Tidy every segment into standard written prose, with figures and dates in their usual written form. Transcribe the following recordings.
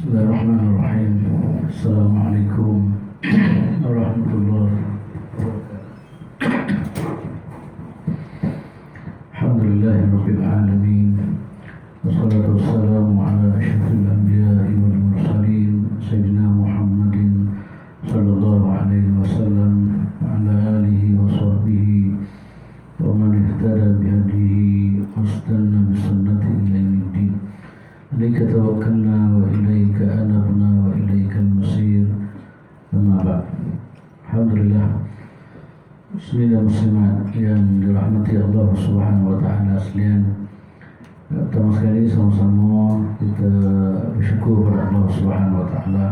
Bismillahirrahmanirrahim. Assalamualaikum warahmatullahi wabarakatuh. Alhamdulillahirabbil alamin. Wassalatu wassalamu ala asyrafil anbiya'i wal mursalin sayyidina Muhammadin sallallahu alaihi wasallam wa ala alihi wa sahbihi wa man ihtada bihadihi wastanna bi sunnatihi ila yaumiddin. Alaika tawakkalna wa ilaika anabna wa ilaikal masir. Amma ba'd. Alhamdulillah, muslimin muslimat yang dirahmati Allah Subhanahu wa taala sekalian. Pertama sekali sama-sama kita bersyukur kepada Allah Subhanahu wa taala.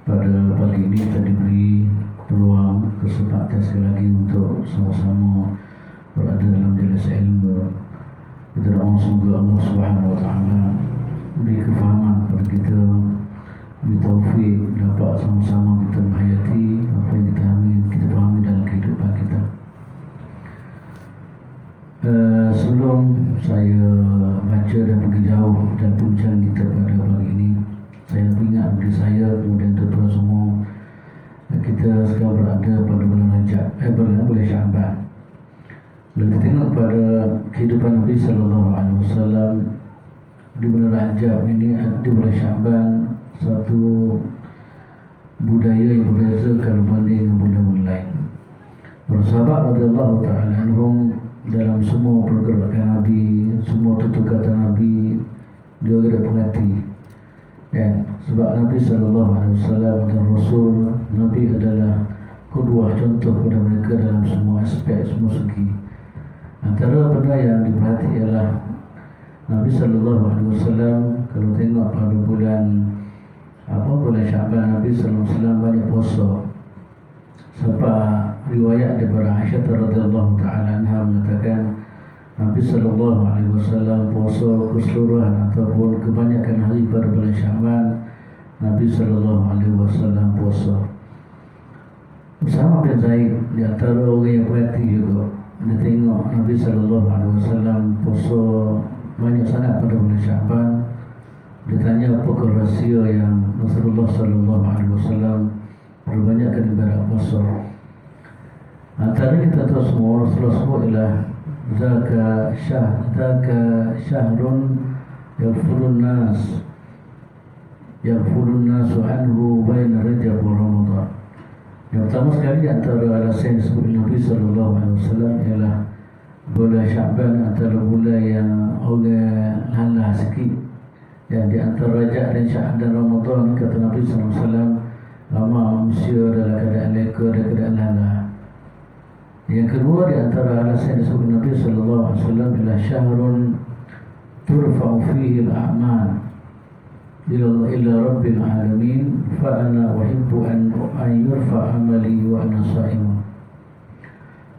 Pada pagi ini kita diberi peluang, kesempatan sekali lagi untuk sama-sama berada dalam jelas ilmu. Kita doa semoga Allah Subhanahu wa taala beri kefahaman kepada kita, beri taufik dapat sama-sama kita menghayati apa yang kita fahami dalam kehidupan kita. Sebelum saya baca dan pergi jauh dan puncang kita pada pagi ini, saya ingat diri saya kemudian tuan-tuan semua, kita sekarang berada pada bulan Rajab, bulan Syaban. Kalau kita tengok pada kehidupan Nabi sallallahu alaihi wasallam di bulan Rajab ini, di bulan Syaban, satu budaya yang berbeza kalau banding dengan bulan-bulan lain. Para sahabat radhiyallahu ta'ala anhum dalam semua pergerakan Nabi, semua tutur kata Nabi, dia ada pengerti. Sebab Nabi sallallahu alaihi wasallam dan Rasul, Nabi adalah qudwah, contoh kepada mereka dalam semua aspek, semua segi. Antara benda yang diperhati ialah Nabi sallallahu alaihi wasallam kalau tengok pada bulan Syaban, Nabi sallallahu alaihi wasallam banyak puasa. Sebab riwayat daripada Aisyah radhiyallahu taala anha mengatakan Nabi sallallahu alaihi wasallam puasa keseluruhan ataupun kebanyakan hari pada bulan Syaban, Nabi sallallahu alaihi wasallam puasa. Usama bin Zaid di antara orang yang perhati juga. Dia tengok Nabi sallallahu alaihi wasallam puasa banyak sangat pada bulan Syaban. Dia tanya apakah rahsia yang Rasulullah sallallahu alaihi wasallam perbanyakkan ibadah puasa. Antara kita tahu semua, Rasulullah semua ialah zaka syahrun yaghfurun nasu anhu baina Rajab wa Ramadan. Yang pertama sekali antara alasan disebut Nabi sallallahu alaihi wasallam ialah bulan Syaban antara bulan yang orang lalah sikit. Yang di antara Rajab dan Syaban dan Ramadan, kata Nabi sallallahu alaihi wasallam, ramai manusia dalam keadaan leka dan keadaan lalah. Yang kedua di antara alasan disebut Nabi sallallahu alaihi wasallam ialah syahrun turfa'u fihi al-a'mal ila rabbil alamin fa ana uhibbu an yurfa amali wa ana shaimun.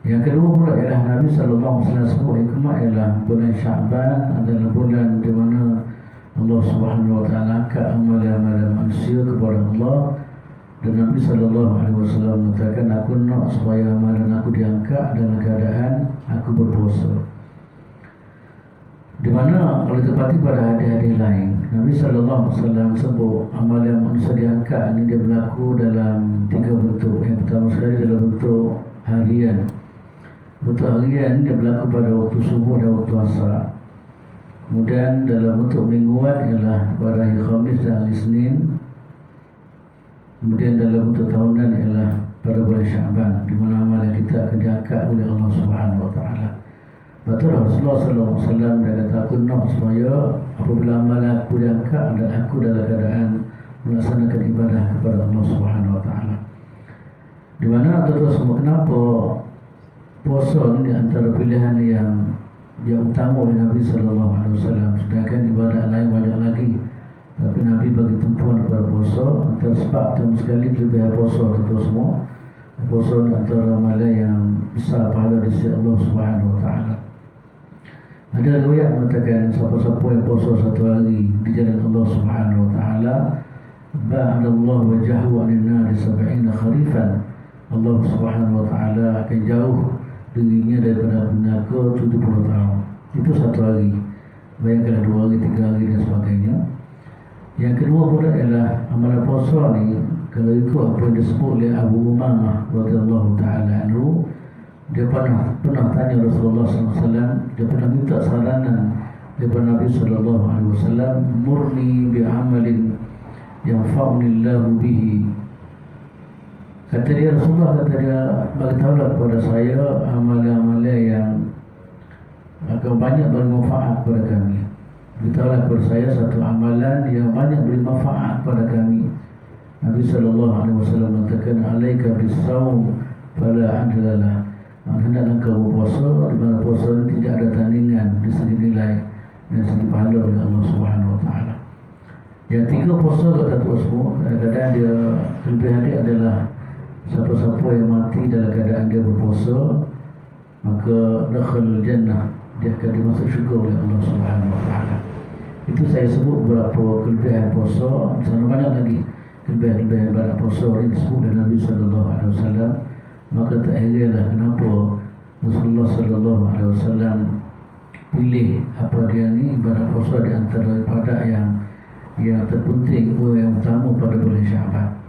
Yang kedua pula ialah Nabi sallallahu alaihi wasallam sebut hikmah ialah bulan Syaban adalah bulan di mana Allah Subhanahu wa taala angkat amalan-amalan manusia kepada Allah. Dan Nabi sallallahu alaihi wasallam mengatakan, aku nak supaya amalan aku diangkat dalam keadaan aku berpuasa. Di mana kalau tepati pada hadis-hadis lain, Nabi sallallahu alaihi wasallam sebut amalan manusia diangkat ini dia berlaku dalam tiga bentuk. Yang pertama sekali dalam bentuk harian. Bentuk harian dia berlaku pada waktu subuh dan waktu asar. Kemudian dalam bentuk mingguan ialah pada hari Khamis dan hari Isnin. Kemudian dalam bentuk tahunan ialah pada bulan Syaban, di mana amalan kita akan diangkat oleh Allah Subhanahu wa taala. Betul, Rasulullah sallallahu alaihi wasallam dia kata, aku nak supaya apabila amalan aku diangkat dan aku dalam keadaan melaksanakan ibadah kepada Allah Subhanahu wa taala. Di mana tuan-tuan semua, kenapa puasa ini antara pilihan yang utama oleh Nabi sallallahu alaihi wasallam, sedangkan ibadah lain banyak lagi. Tapi Nabi bagi tumpuan kepada puasa. Antara sebab utama sekali kelebihan puasa tuan-tuan semua, puasa antara amalan yang besar pahala di sisi Allah Subhanahu wa taala. Ada riwayat mengatakan siapa-siapa yang puasa satu hari di jalan Allah Subhanahu wa taala, ba'adallahu wajhahu 'anil nar 70 kharifan. Allah Subhanahu wa taala akan jauh dirinya daripada neraka 70 tahun. Itu satu hari. Bayangkanlah 2 hari, 3 hari dan sebagainya. Yang kedua pula ialah amalan puasa ni, kalau ikut apa yang disebut oleh Abu Umamah radhiyallahu taala anhu, dia pernah tanya Rasulullah SAW, dia pernah minta saranan daripada Nabi SAW, murni bi'amalin yanfa'uni Allahu bihi. Kata dia, Rasulullah kata dia, beritahulah kepada saya amalan-amalan yang akan banyak bermanfaat kepada kami. Beritahulah kepada saya satu amalan yang banyak beri manfaat kepada kami. Nabi SAW mengatakan, alaika bis-sawm fala adlalah. Hendaklah kau berpuasa, di mana puasa ini tidak ada tandingan di segi nilai dan segi pahala oleh Allah Subhanahu Wa Taala. Yang tiga puasa kata Tuhan semua, kadang-kadang dia kelebihan dia adalah siapa-siapa yang mati dalam keadaan dia berpuasa, maka dakhalul jannah, dia akan dimasuk syurga oleh Allah Subhanahu Wa Taala. Itu saya sebut beberapa kelebihan puasa. Sangat banyak lagi kelebihan ibadat puasa yang disebut oleh Nabi Sallallahu Alaihi Wasallam. Maka tak heranlah kenapa Rasulullah Sallallahu Alaihi Wasallam pilih apa dia ni ibadat puasa di antara ibadat yang terpenting, yang utama pada bulan Syaban.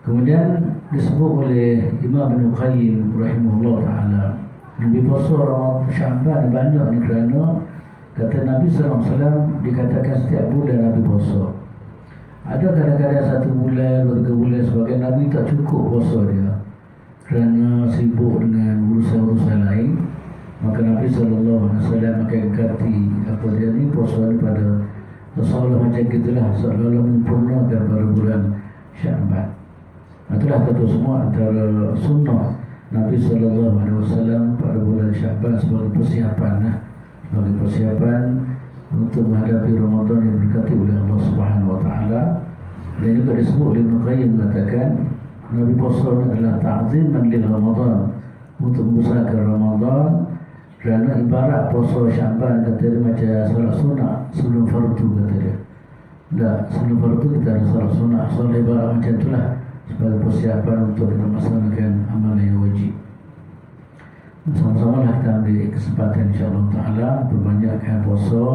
Kemudian disebut oleh Imam Ibn Qayyim rahimahullah ta'ala, lebih puasa orang Syaban banyak ni kerana kata Nabi SAW dikatakan setiap bulan Nabi puasa. Ada kadang-kadang 1 bulan, 2 bulan sebagai Nabi tak cukup puasa dia kerana sibuk dengan urusan-urusan lain. Maka Nabi SAW akan ganti apa dia ni, puasa ni pada seolah macam gitulah, seolah-olah menyempurnakan pada bulan Syaban. Itulah kata semua antara sunnah Nabi SAW pada bulan Syaban sebagai persiapan sebagai persiapan untuk menghadapi Ramadan yang diberkati oleh Allah Subhanahu Wa Taala. Dan juga disebut oleh Ibn Qayyim mengatakan Nabi puasa adalah ta'ziman lil Ramadan, untuk membesarkan Ramadan, kerana ibarat puasa Syaban kata dia macam salat sunat sebelum fardu kata dia. Tak, sebelum fardu kita ada salat sunat, solat ibarat macam itulah sebagai persiapan untuk kita melaksanakan amalan yang wajib. Sama-sama lah kita ambil kesempatan insya-Allah Ta'ala perbanyakkan puasa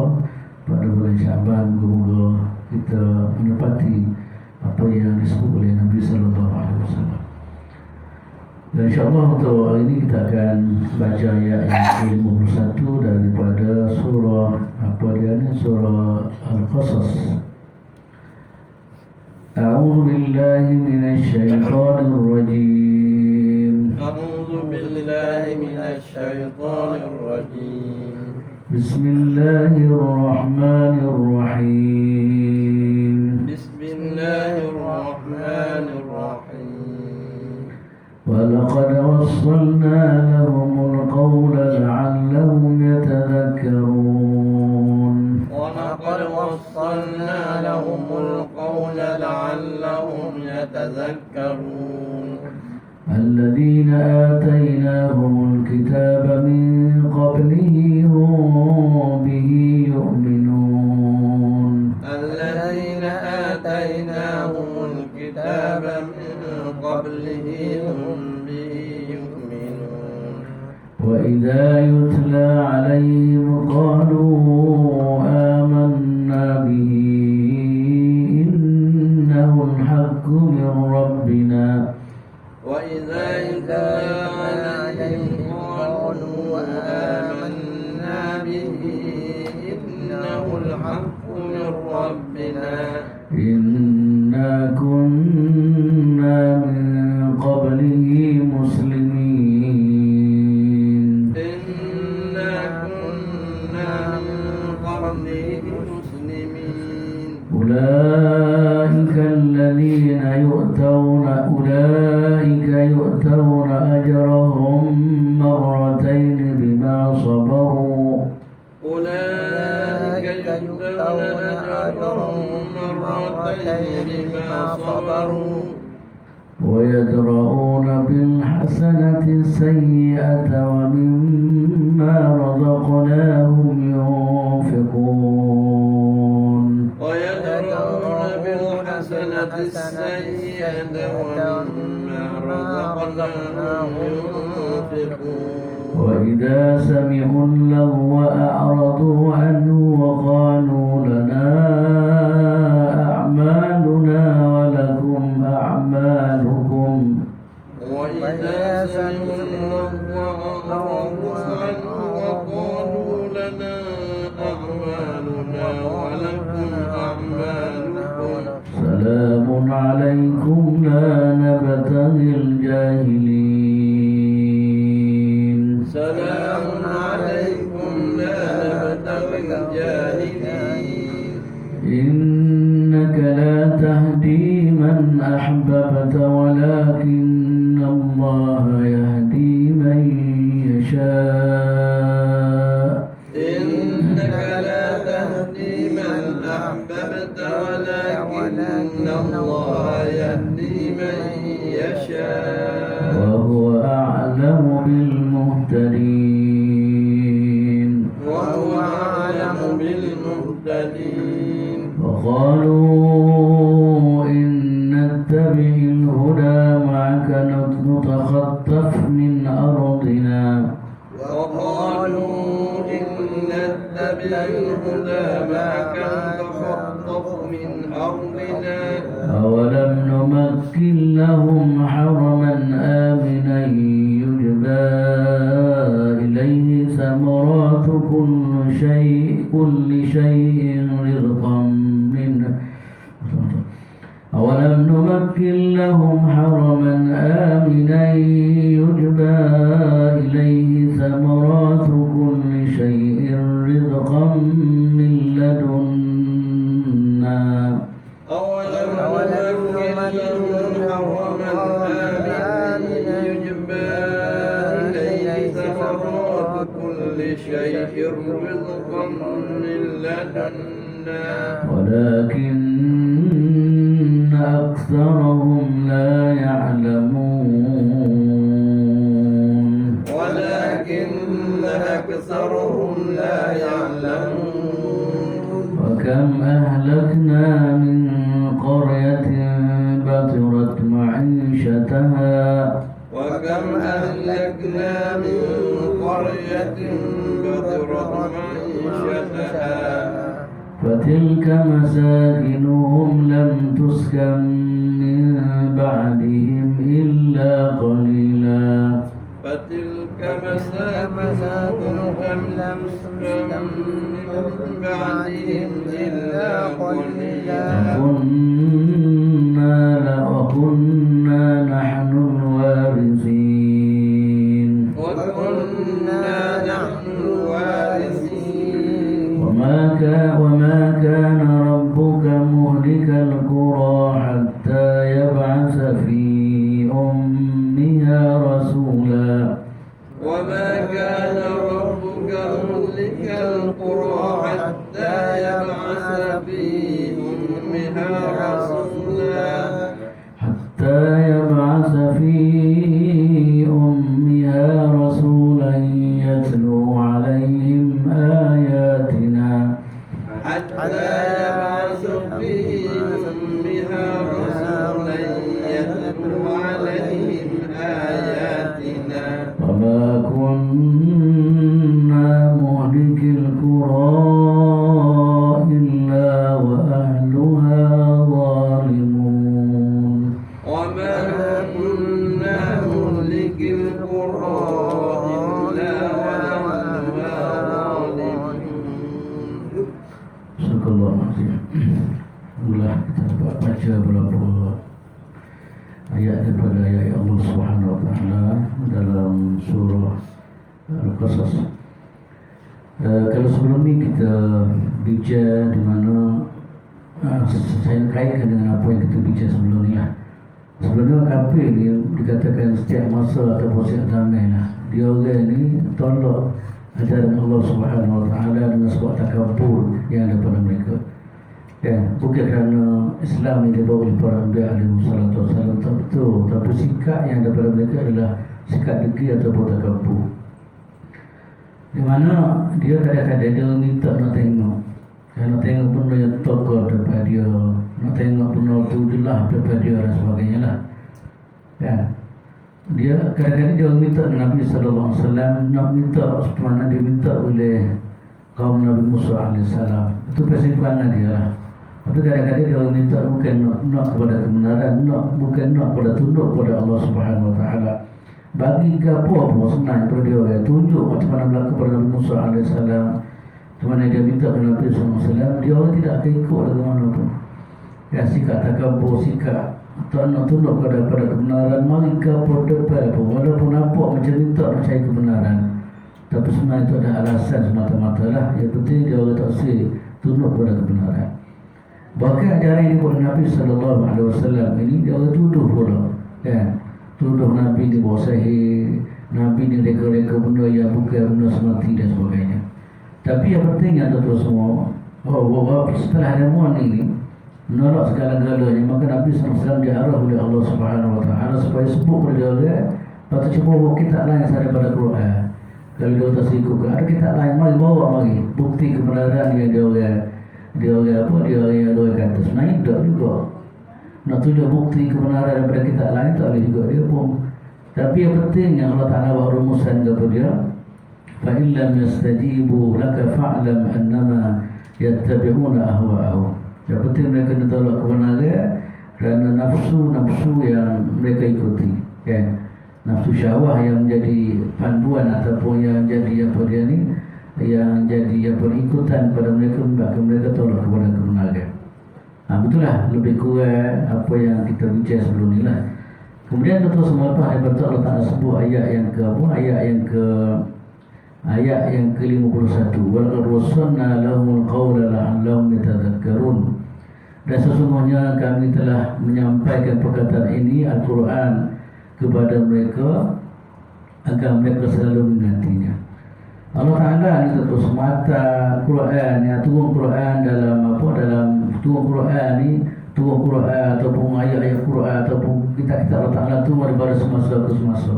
pada bulan Syaban. Moga-moga kita menepati apa yang disebut oleh Nabi Sallallahu Alaihi Wasallam. Dan insya-Allah untuk hari ini kita akan baca ayat yang ke-51 daripada surah apa dia ni, surah Al-Qasas. A'udzu billahi minasy syaithanir rajim. A'udzu billahi minasy syaithanir rajim. Bismillahirrahmanirrahim. Bismillahirrahmanirrahim. وَلَقَدْ وَصَّلْنَا لَهُمُ الْقَوْلَ لَعَلَّهُمْ يَتَذَكَّرُونَ وَلَقَدْ وَصَّلْنَا لَهُمُ الْقَوْلَ لَعَلَّهُمْ يَتَذَكَّرُونَ الَّذِينَ آتَيْنَاهُمُ الْكِتَابَ مِنْ قَبْلِهِ هُمْ بِهِ يُؤْمِنُونَ الَّذِينَ آتَيْنَاهُمُ الْكِتَابَ مِنْ قَبْلِهِ هُمْ بِهِ يُؤْمِنُونَ وَإِذَا يُتْلَى عَلَيْهِمْ قَالُوا آمَنَّا بِهِ إِنَّهُ الْحَقُّ مِنْ رَبِّنَا وَإِذَا يُتْلَى عَلَيْهِمْ قَالُوا آمَنَّا بِهِ إِنَّهُ الْحَقُّ مِنْ رَبِّنَا إِنَّا كُنَّا مِنْ قَبْلِهِ مُسْلِمِينَ إِنَّا كُنَّا مِنْ قَبْلِهِ مُسْلِمِينَ أولئك الذين يؤتون أجرهم مرتين بما صبروا أولئك يؤتون أجرهم مرتين بما صبروا ويدرؤون بالحسنة السيئة ومما رزقناهم ينفقون ويدرؤون بالحسنة السيئة ومما رزقناهم ينفقون وإذا سمعوا اللغو أعرضوا عنه وقالوا لنا سلام عليكم لا نبتغي الجاهلين سلام عليكم لا نبتغي الجاهلين إنك لا تهدي من أحببت ولكن الله يهدي من يشاء إنك لا تهدي من أحببت ولكن الله يهدي من يشاء وهو أعلم بالمهتدين وهو أعلم بالمهتدين وقالوا إن نتبع الهدى معك نتخطف من أرضنا وقالوا إن نتبع الهدى معك نتخطف من أرضنا أولم نمكن لهم حرما آمنا يجبى إليه ثمرات كل شيء رزقا منه أولم نمكن لهم حرما آمنا يجبى إليه ثمرات كل شيء رزقا من لدنا أولم نمكن لهم حرما آمنا يجبى إليه ثمرات كل شيء رزقا من لدنا ولكن أكثرهم لا يعلمون ولكن أكثرهم لا يعلمون وكم أهلكنا من قرية بطرت معيشتها وكم أهلكنا من قرية بطرت معيشتها فتلك مساكنهم لم تسكن من بعدهم إلا قليلا فتلك مساكنهم لم تسكن من بعدهم إلا قليلا وكنا نحن الوارثين وكنا نحن الوارثين وما كان ربك مهلك القرى حتى يبعث في أمها رسولا وما كان ربك مهلك القرى حتى يبعث في أمها رسولا يتلو عليهم آياتنا حتى يبعث في أمها رسولا يتلو عليهم آياتنا وما كنا مهلك القرى إلا وأهلها ظالمون وما كنا مهلك القرى إلا وأهلها ظالمون. Astagfirullahaladzim. Itulah kita baca beberapa ayat daripada ayat Allah Subhanahu Wa Taala dalam surah Al-Qasas. Kalau sebelum ni kita bicara di mana saya kaitkan dengan apa yang kita bicara sebelum ni lah. Sebelum ni kafir ni dikatakan setiap masa ataupun setiap zaman lah. Dia orang ni tolak ajaran Allah Subhanahu Wa Taala dengan sebab takabur yang ada pada mereka. Ya, bukan kerana Islam yang dibawa oleh para Nabi alaihi salatu wasallam tak betul, tapi sikap yang ada pada mereka adalah sikap degil ataupun takabur. Di mana dia kadang-kadang dia minta nak tengok. Kalau tengok pun dia tokoh daripada dia, nak tengok pun tu jelas daripada dia dan sebagainya lah. Ya. Dia kadang-kadang dia minta Nabi sallallahu alaihi wasallam, nak minta mana dia minta oleh kaum Nabi Musa alaihissalam. Itu kesimpulan dia lah. Tapi kadang-kadang dia minta bukan nak kepada kebenaran, bukan nak kepada tunduk kepada Allah Subhanahu Wa Taala. Bagi apa pun senang kepada dia, tunjuk macam mana berlaku kepada Nabi Musa alaihissalam. Macam mana dia minta kepada Nabi sallallahu alaihi wasallam, dia orang tidak akan ikut ke mana pun. Ya, sikap takabur, sikap tak nak tunduk pada kebenaran, mari ke berdebat pun walaupun nampak macam ni tak nak cari kebenaran, tapi sebenarnya itu ada alasan semata-mata lah. Yang penting dia orang tak tunduk pada kebenaran. Bahkan ajaran ini oleh Nabi SAW ini dia orang tuduh pula, kan? Tuduh Nabi ni bawa sahih, Nabi ni reka-reka benda yang bukan benda semati dan sebagainya. Tapi yang penting yang tuan-tuan semua, setelah ilmuwan ini menolak segala-galanya, maka Nabi SAW diarah oleh Allah Subhanahu Wa Taala supaya sebut pada dia orang, patut cuba bawa kitab lain selain daripada Quran. Kalau dia tak ikut ada kitab lain, mari bawa mari bukti kebenaran yang dia orang kata. Sebenarnya tak juga nak tunjuk bukti kebenaran daripada kitab lain, tak boleh juga dia pun. Tapi yang penting yang Allah Ta'ala bawa rumusan kepada dia, fa illam yastajibu laka fa'lam annama yattabi'una ahwa'ahum. Yang penting mereka kena tolak kebenaran kerana nafsu yang mereka ikuti, kan? Nafsu syahwah yang menjadi panduan ataupun yang jadi yang jadi ikutan pada mereka, menyebabkan mereka tolak kepada kebenaran. Betullah lebih kurang apa yang kita bincang sebelum ni lah. Kemudian betul semua lepas daripada Allah Ta'ala sebut ayat yang ke-51, walaqad wassalna lahumul qawla la'allahum yatadhakkarun. Dan sesungguhnya kami telah menyampaikan perkataan ini Al-Quran kepada mereka agar mereka selalu mengingatinya. Allah Ta'ala ni terus semata Quran yang turun Quran turun Quran ataupun ayat-ayat Quran ataupun kitab-kitab Allah Ta'ala turun daripada semasa ke semasa.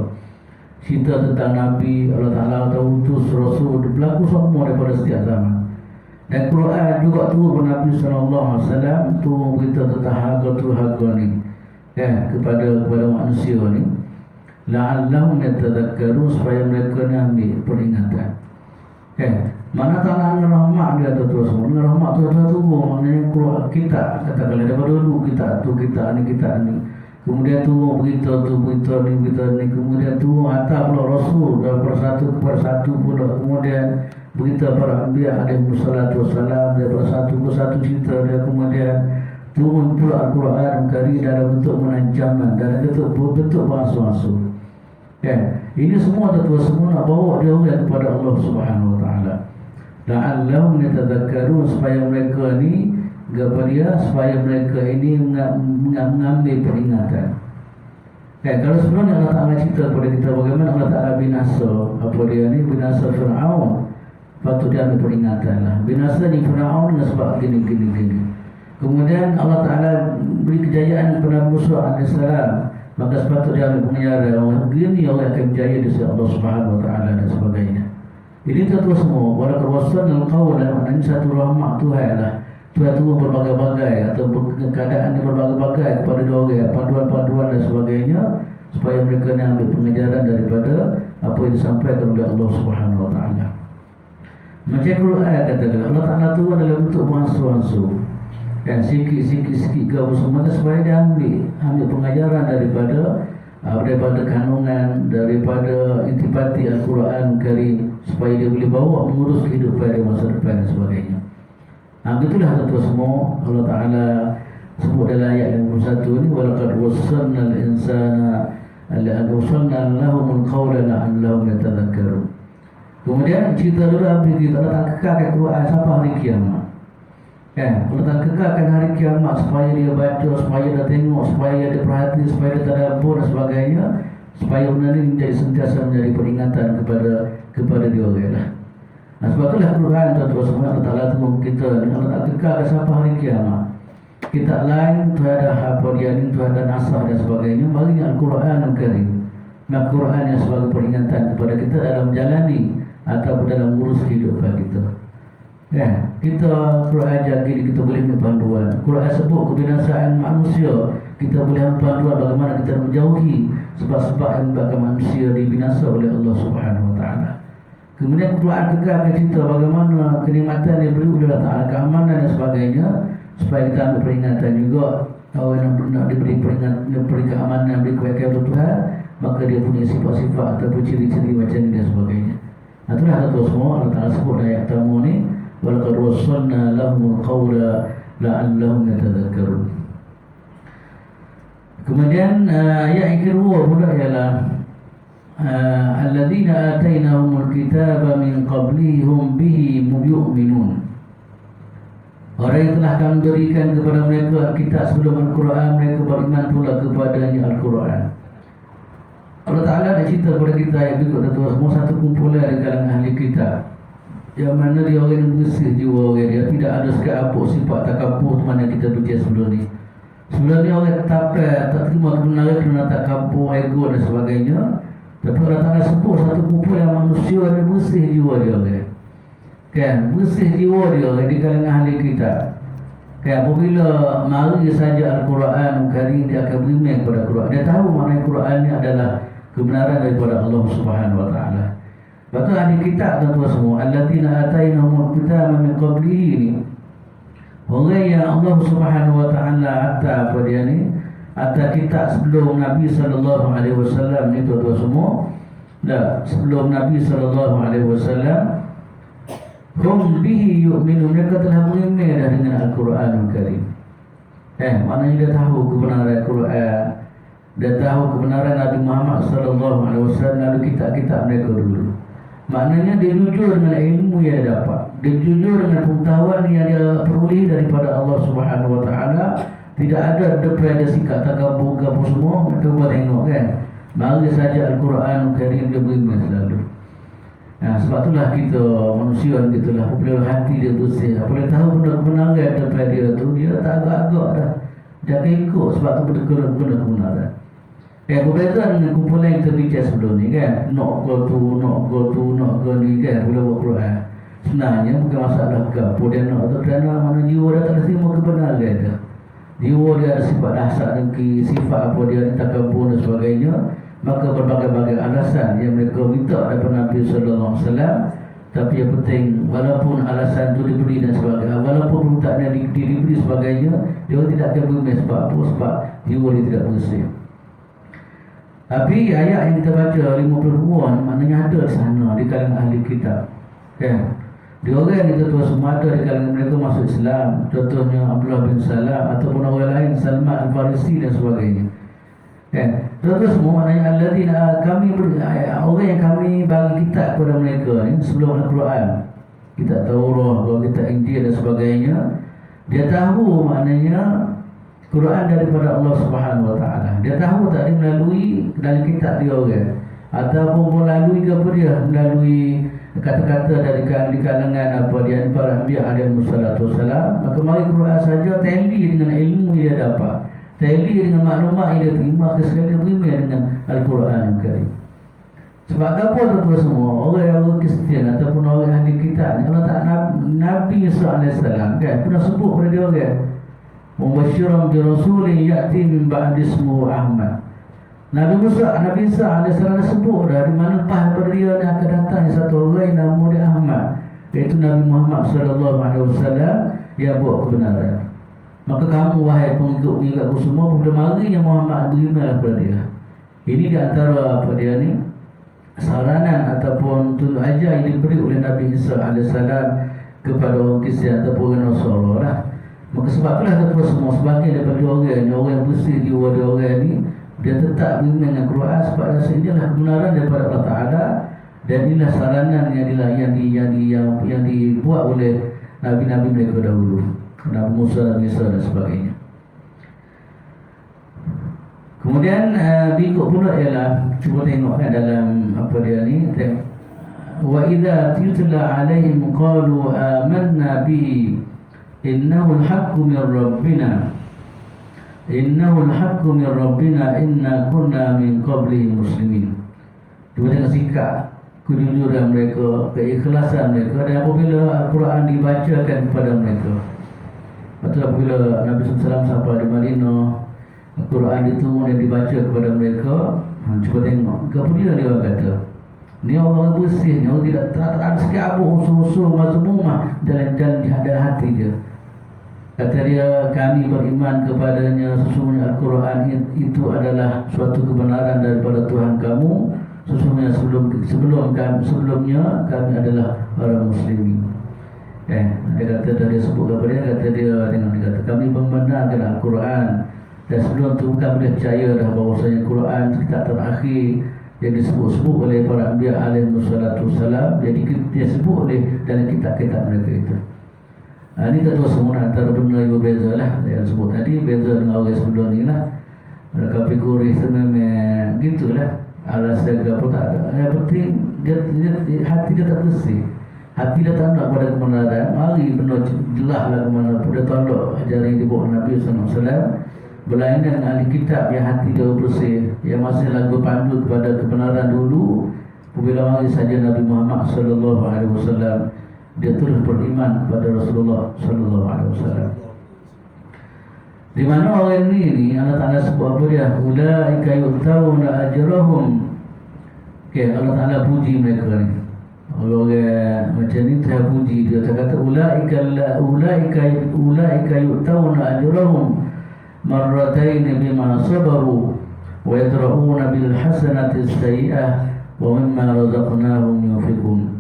Cerita tentang Nabi, Allah Ta'ala utus Rasul, berlaku semua daripada setiap zaman. Dan Quran juga turun Nabi SAW, turun berita tentang harga ni, kepada manusia ni, la'allahum yatadhakkarun, supaya mereka ni ambil peringatan. Mana tangan rahmat dia tu semua. Dengan rahmat tu turun, maknanya Quran kita katakanlah daripada dulu kita ni. Kemudian turun berita ni, kemudian turun hantar pula Rasul daripada satu kepada satu pula, kemudian berita para anbiya alaihi wassalatu wassalam daripada satu ke satu cerita dia, kemudian turun pula Al-Quran Karim dalam bentuk menancaman, dalam bentuk bangsa-bangsa. Ini semua semua nak bawa dia orang kepada Allah Subhanahu Wa Taala. La'allahum yatadhakkarun, supaya mereka ni supaya mereka ini mengambil peringatan. Kalau sebelumnya Allah Ta'ala cerita kepada kita bagaimana Allah Ta'ala binasa binasa Fir'aun, patut dia ambil peringatan lah. Binasa ni Fir'aun dengan sebab gini. Kemudian Allah Ta'ala beri kejayaan kepada Musa AS, maka sepatut dia ambil pengajaran gini Allah akan berjaya di sisi Allah Subhanahu Wa Taala dan sebagainya. Ini terus semua walaqad wassalna al-qawla, maknanya satu rahmat Tuhan lah. Tuhan turun berbagai-bagai atau keadaan yang berbagai-bagai kepada dia orang, panduan-panduan dan sebagainya, supaya mereka ni ambil pengajaran daripada apa yang disampaikan oleh Allah Subhanahu Wa Taala. Macam Quran katakan Allah Ta'ala turun dalam bentuk bangsa-bangsa, dan sikit-sikit ke semuanya, supaya dia ambil pengajaran daripada kandungan, daripada intipati Al-Quran Karim, supaya dia boleh bawa mengurus kehidupan dia masa depan dan sebagainya. Itulah tuan-tuan semua Allah Ta'ala sebut dalam ayat yang ke-1 ni, walaqad wassalna al-insana wassalna lahumul qawla la'allahum yatadhakkarun. Kemudian cerita dulu habis kita Allah Ta'ala kekalkan Quran sampai hari kiamat. Allah Ta'ala kekalkan hari kiamat supaya dia baca, supaya dia tengok, supaya dia perhati, supaya dia tadabbur dan sebagainya, supaya benda ni menjadi sentiasa menjadi peringatan kepada dia orang lah. Sebab itulah Quran tuan-tuan semua Allah Ta'ala turun kita ni, Allah Ta'ala kekalkan sampai hari kiamat. Kitab lain tu ada apa dia ni, tu ada nasah dan sebagainya, bagi Al-Quran Al-Karim. Al-Quran yang sebagai peringatan kepada kita dalam menjalani ataupun dalam urus kehidupan kita. Kita Quran jaga kita boleh ambil panduan. Quran sebut kebinasaan manusia, kita boleh ambil panduan bagaimana kita menjauhi sebab-sebab yang menyebabkan manusia dibinasa oleh Allah Subhanahu Wa Taala. Kemudian Quran kekalkan cerita bagaimana kenikmatan yang diberi oleh Allah Ta'ala, keamanan dan sebagainya, supaya kita ambil peringatan juga. Orang yang nak diberi peringatan, diberi keamanan, diberi kebaikan Tuhan, maka dia punya sifat-sifat ataupun ciri-ciri macam ini dan sebagainya. Itulah tuan semua Allah Ta'ala sebut dalam ayat tamu ni, walaqad wassalna lahumul qawla la'allahum yatadhakkarun. Kemudian ayat yang kedua pula ialah alladzina atainahumul kitaba min qablihim bihi yu'minun. Orang yang telah kami berikan kepada mereka kitab sebelum Al-Quran, mereka beriman pula kepadanya Al-Quran. Allah Ta'ala dah cerita kepada kita yang berikut tuan semua, satu kumpulan di kalangan ahli kitab yang mana dia orang yang bersih jiwa orang dia, tidak ada sekapuk sifat takabur mana kita baca sebelum ni. Sebelum ni orang tak terima kebenaran kerana takabur, ego dan sebagainya. Tapi Allah Ta'ala sebut satu kumpulan manusia yang bersih jiwa dia orang. Kan, bersih jiwa dia orang di kalangan ahli kitab. Kan, apabila mari saja Al-Quran Karim, dia akan beriman kepada Al-Quran. Dia tahu makna Al-Quran ni adalah kebenaran daripada Allah Subhanahu Wa Taala. Lepas tu ahli kitab tuan-tuan semua, alladzina atainahumul kitaba min qablihi ni, orang yang Allah Subhanahu Wa Taala hantar apa dia ni, hantar kitab sebelum Nabi sallallahu alaihi wasallam ni tuan-tuan semua. Dah, sebelum Nabi sallallahu alaihi wasallam, hum bihi yu'minun, mereka telah beriman dah dengan Al-Quranul Karim. Maknanya dia tahu kebenaran Al-Quran, dia tahu kebenaran Nabi Muhammad sallallahu alaihi wasallam, lalu kitab-kitab mereka dulu. Maknanya dia jujur dengan ilmu yang dia dapat, dia jujur dengan pengetahuan yang dia peroleh daripada Allah Subhanahu Wa Taala. Tidak ada daripada sikap takabur ke apa semua. Cuba tengok kan, mari saja Al-Quranul Karim dia beriman selalu. Sebab itulah kita manusia gitulah, apabila hati dia bersih, apabila tahu benda kebenaran daripada dia tu, dia tak agak-agak dah, dia akan ikut sebab tu benda kebenaran. Berbeza dengan kumpulan yang kita bincang sebelum ni kan, nak go ni kan, bila buat Quran sebenarnya bukan masalah ke apa dia nak tu, kerana mana jiwa dia tak terima kebenaran dia. Jiwa dia ada sifat dasar dengki, sifat apa dia takabur dan sebagainya. Maka berbagai-bagai alasan yang mereka minta daripada Nabi sallallahu alaihi wasallam. Tapi yang penting, walaupun alasan itu diberi dan sebagainya, walaupun permintaan yang diberi sebagainya, dia tidak akan beriman. Sebab apa? Sebab jiwa dia tidak bersih. Tapi ayat yang kita baca 52 maknanya ada di sana di kalangan ahli kitab. Kan? Dia orang yang kita tuan semua ada di kalangan mereka masuk Islam. Contohnya Abdullah bin Salam ataupun orang lain, Salman Al-Farisi dan sebagainya. Kan? Terus semua maknanya alladzina kami orang yang kami bagi kitab kepada mereka ni sebelum Al-Quran, kitab Taurat, kitab Injil dan sebagainya. Dia tahu maknanya Quran daripada Allah Subhanahu Wa Taala. Dia tahu tak dia melalui dalam kitab dia orang, ataupun melalui apa dia, melalui kata-kata dari kalangan apa dia para anbiya alaihi wassalatu wassalam. Maka mari Quran saja tali dengan ilmu yang dia dapat, tali dengan maklumat yang dia terima, sekali beriman dengan Al-Quran Karim. Sebab apa tuan-tuan semua, orang Kristian ataupun orang ahli kitab ni, Allah tak Nabi Isa alaihissalam kan pernah sebut pada dia orang, mubasyiran bi rasulin ya'ti min ba'di ismuhu Ahmad. Nabi Isa alaihissalam sebut dah di mana lepas daripada dia ni akan datang satu orang nama dia Ahmad, iaitu Nabi Muhammad sallallahu alaihi wasallam yang buat kebenaran. Maka kamu wahai pengikut-pengikutku semua, apabila marinya Muhammad beriman kepada dia. Ini di antara apa dia ni, saranan ataupun tunjuk ajar yang diberi oleh Nabi Isa alaihissalam kepada orang Kristian ataupun orang Nasara lah. Maka sebab itulah kita semua sebagian daripada orang yang bersih jiwa dia orang ni, dia tetap beriman dengan Quran sebab rasa inilah kebenaran daripada Allah Ta'ala. Dan inilah saranan yang dibuat oleh Nabi-Nabi mereka dahulu, Nabi Musa, Nabi Isa dan sebagainya. Kemudian berikut pula ialah, cuba tengok kan dalam apa dia ni, tengok. Wa idza tutla alaihim qalu amanna bihi innahu al-haqqu min rabbina inna kunna min qablihi muslimin. Cuba tengok sikap kejujuran mereka, keikhlasan mereka, dan apabila Al-Quran dibacakan kepada mereka. Betul, apabila Nabi SAW sampai di Madinah, Al-Quran itu yang dibaca kepada mereka. Cuba tengok, apa dia kata, ni orang bersih, ni orang tidak ada sikit abu usul-usul mazmumah dalam hati dia. Kata dia, kami beriman kepadanya, sesungguhnya Al-Quran itu adalah suatu kebenaran daripada Tuhan kamu. Sesungguhnya sebelumnya kami adalah orang muslimin. Dia kata, dia sebut kepada dia, kata dia, tengok dia kata, kami membenarkan Al-Quran Dan sebelum tu bukan boleh percaya dah bahawasanya Quran kitab terakhir yang disebut-sebut oleh para anbiya alaihi wassalatu wassalam, jadi dia sebut oleh dalam kitab-kitab mereka itu. Ini tentu semua antara benda yang berbeza lah yang sebut tadi, beza dengan orang sebelum ni lah. Mereka fikuri memang gitulah, alasan apa tak ada. Yang penting dia hati dia tak bersih, hati dia tak nak pada kebenaran. Mari benar jelas lah kemana pun dia tolak ajaran yang dibawa Nabi SAW. Berlainan dengan ahli kitab yang hati dia bersih, yang masih lagi berpandu kepada kebenaran dulu. Apabila mari saja Nabi Muhammad SAW, dia terus beriman kepada Rasulullah SAW. Di mana orang ni Allah Ta'ala sebut apa dia? Ulaika yu'tawna ajrahum. Okay, Allah Ta'ala puji mereka ni. Orang macam ni saya puji dia. Dia kata ulaika yu'tawna ajrahum marratain bima sabaru wa yadra'una bil hasanati as-sayyi'ah wa mimma razaqnahum yunfiqun.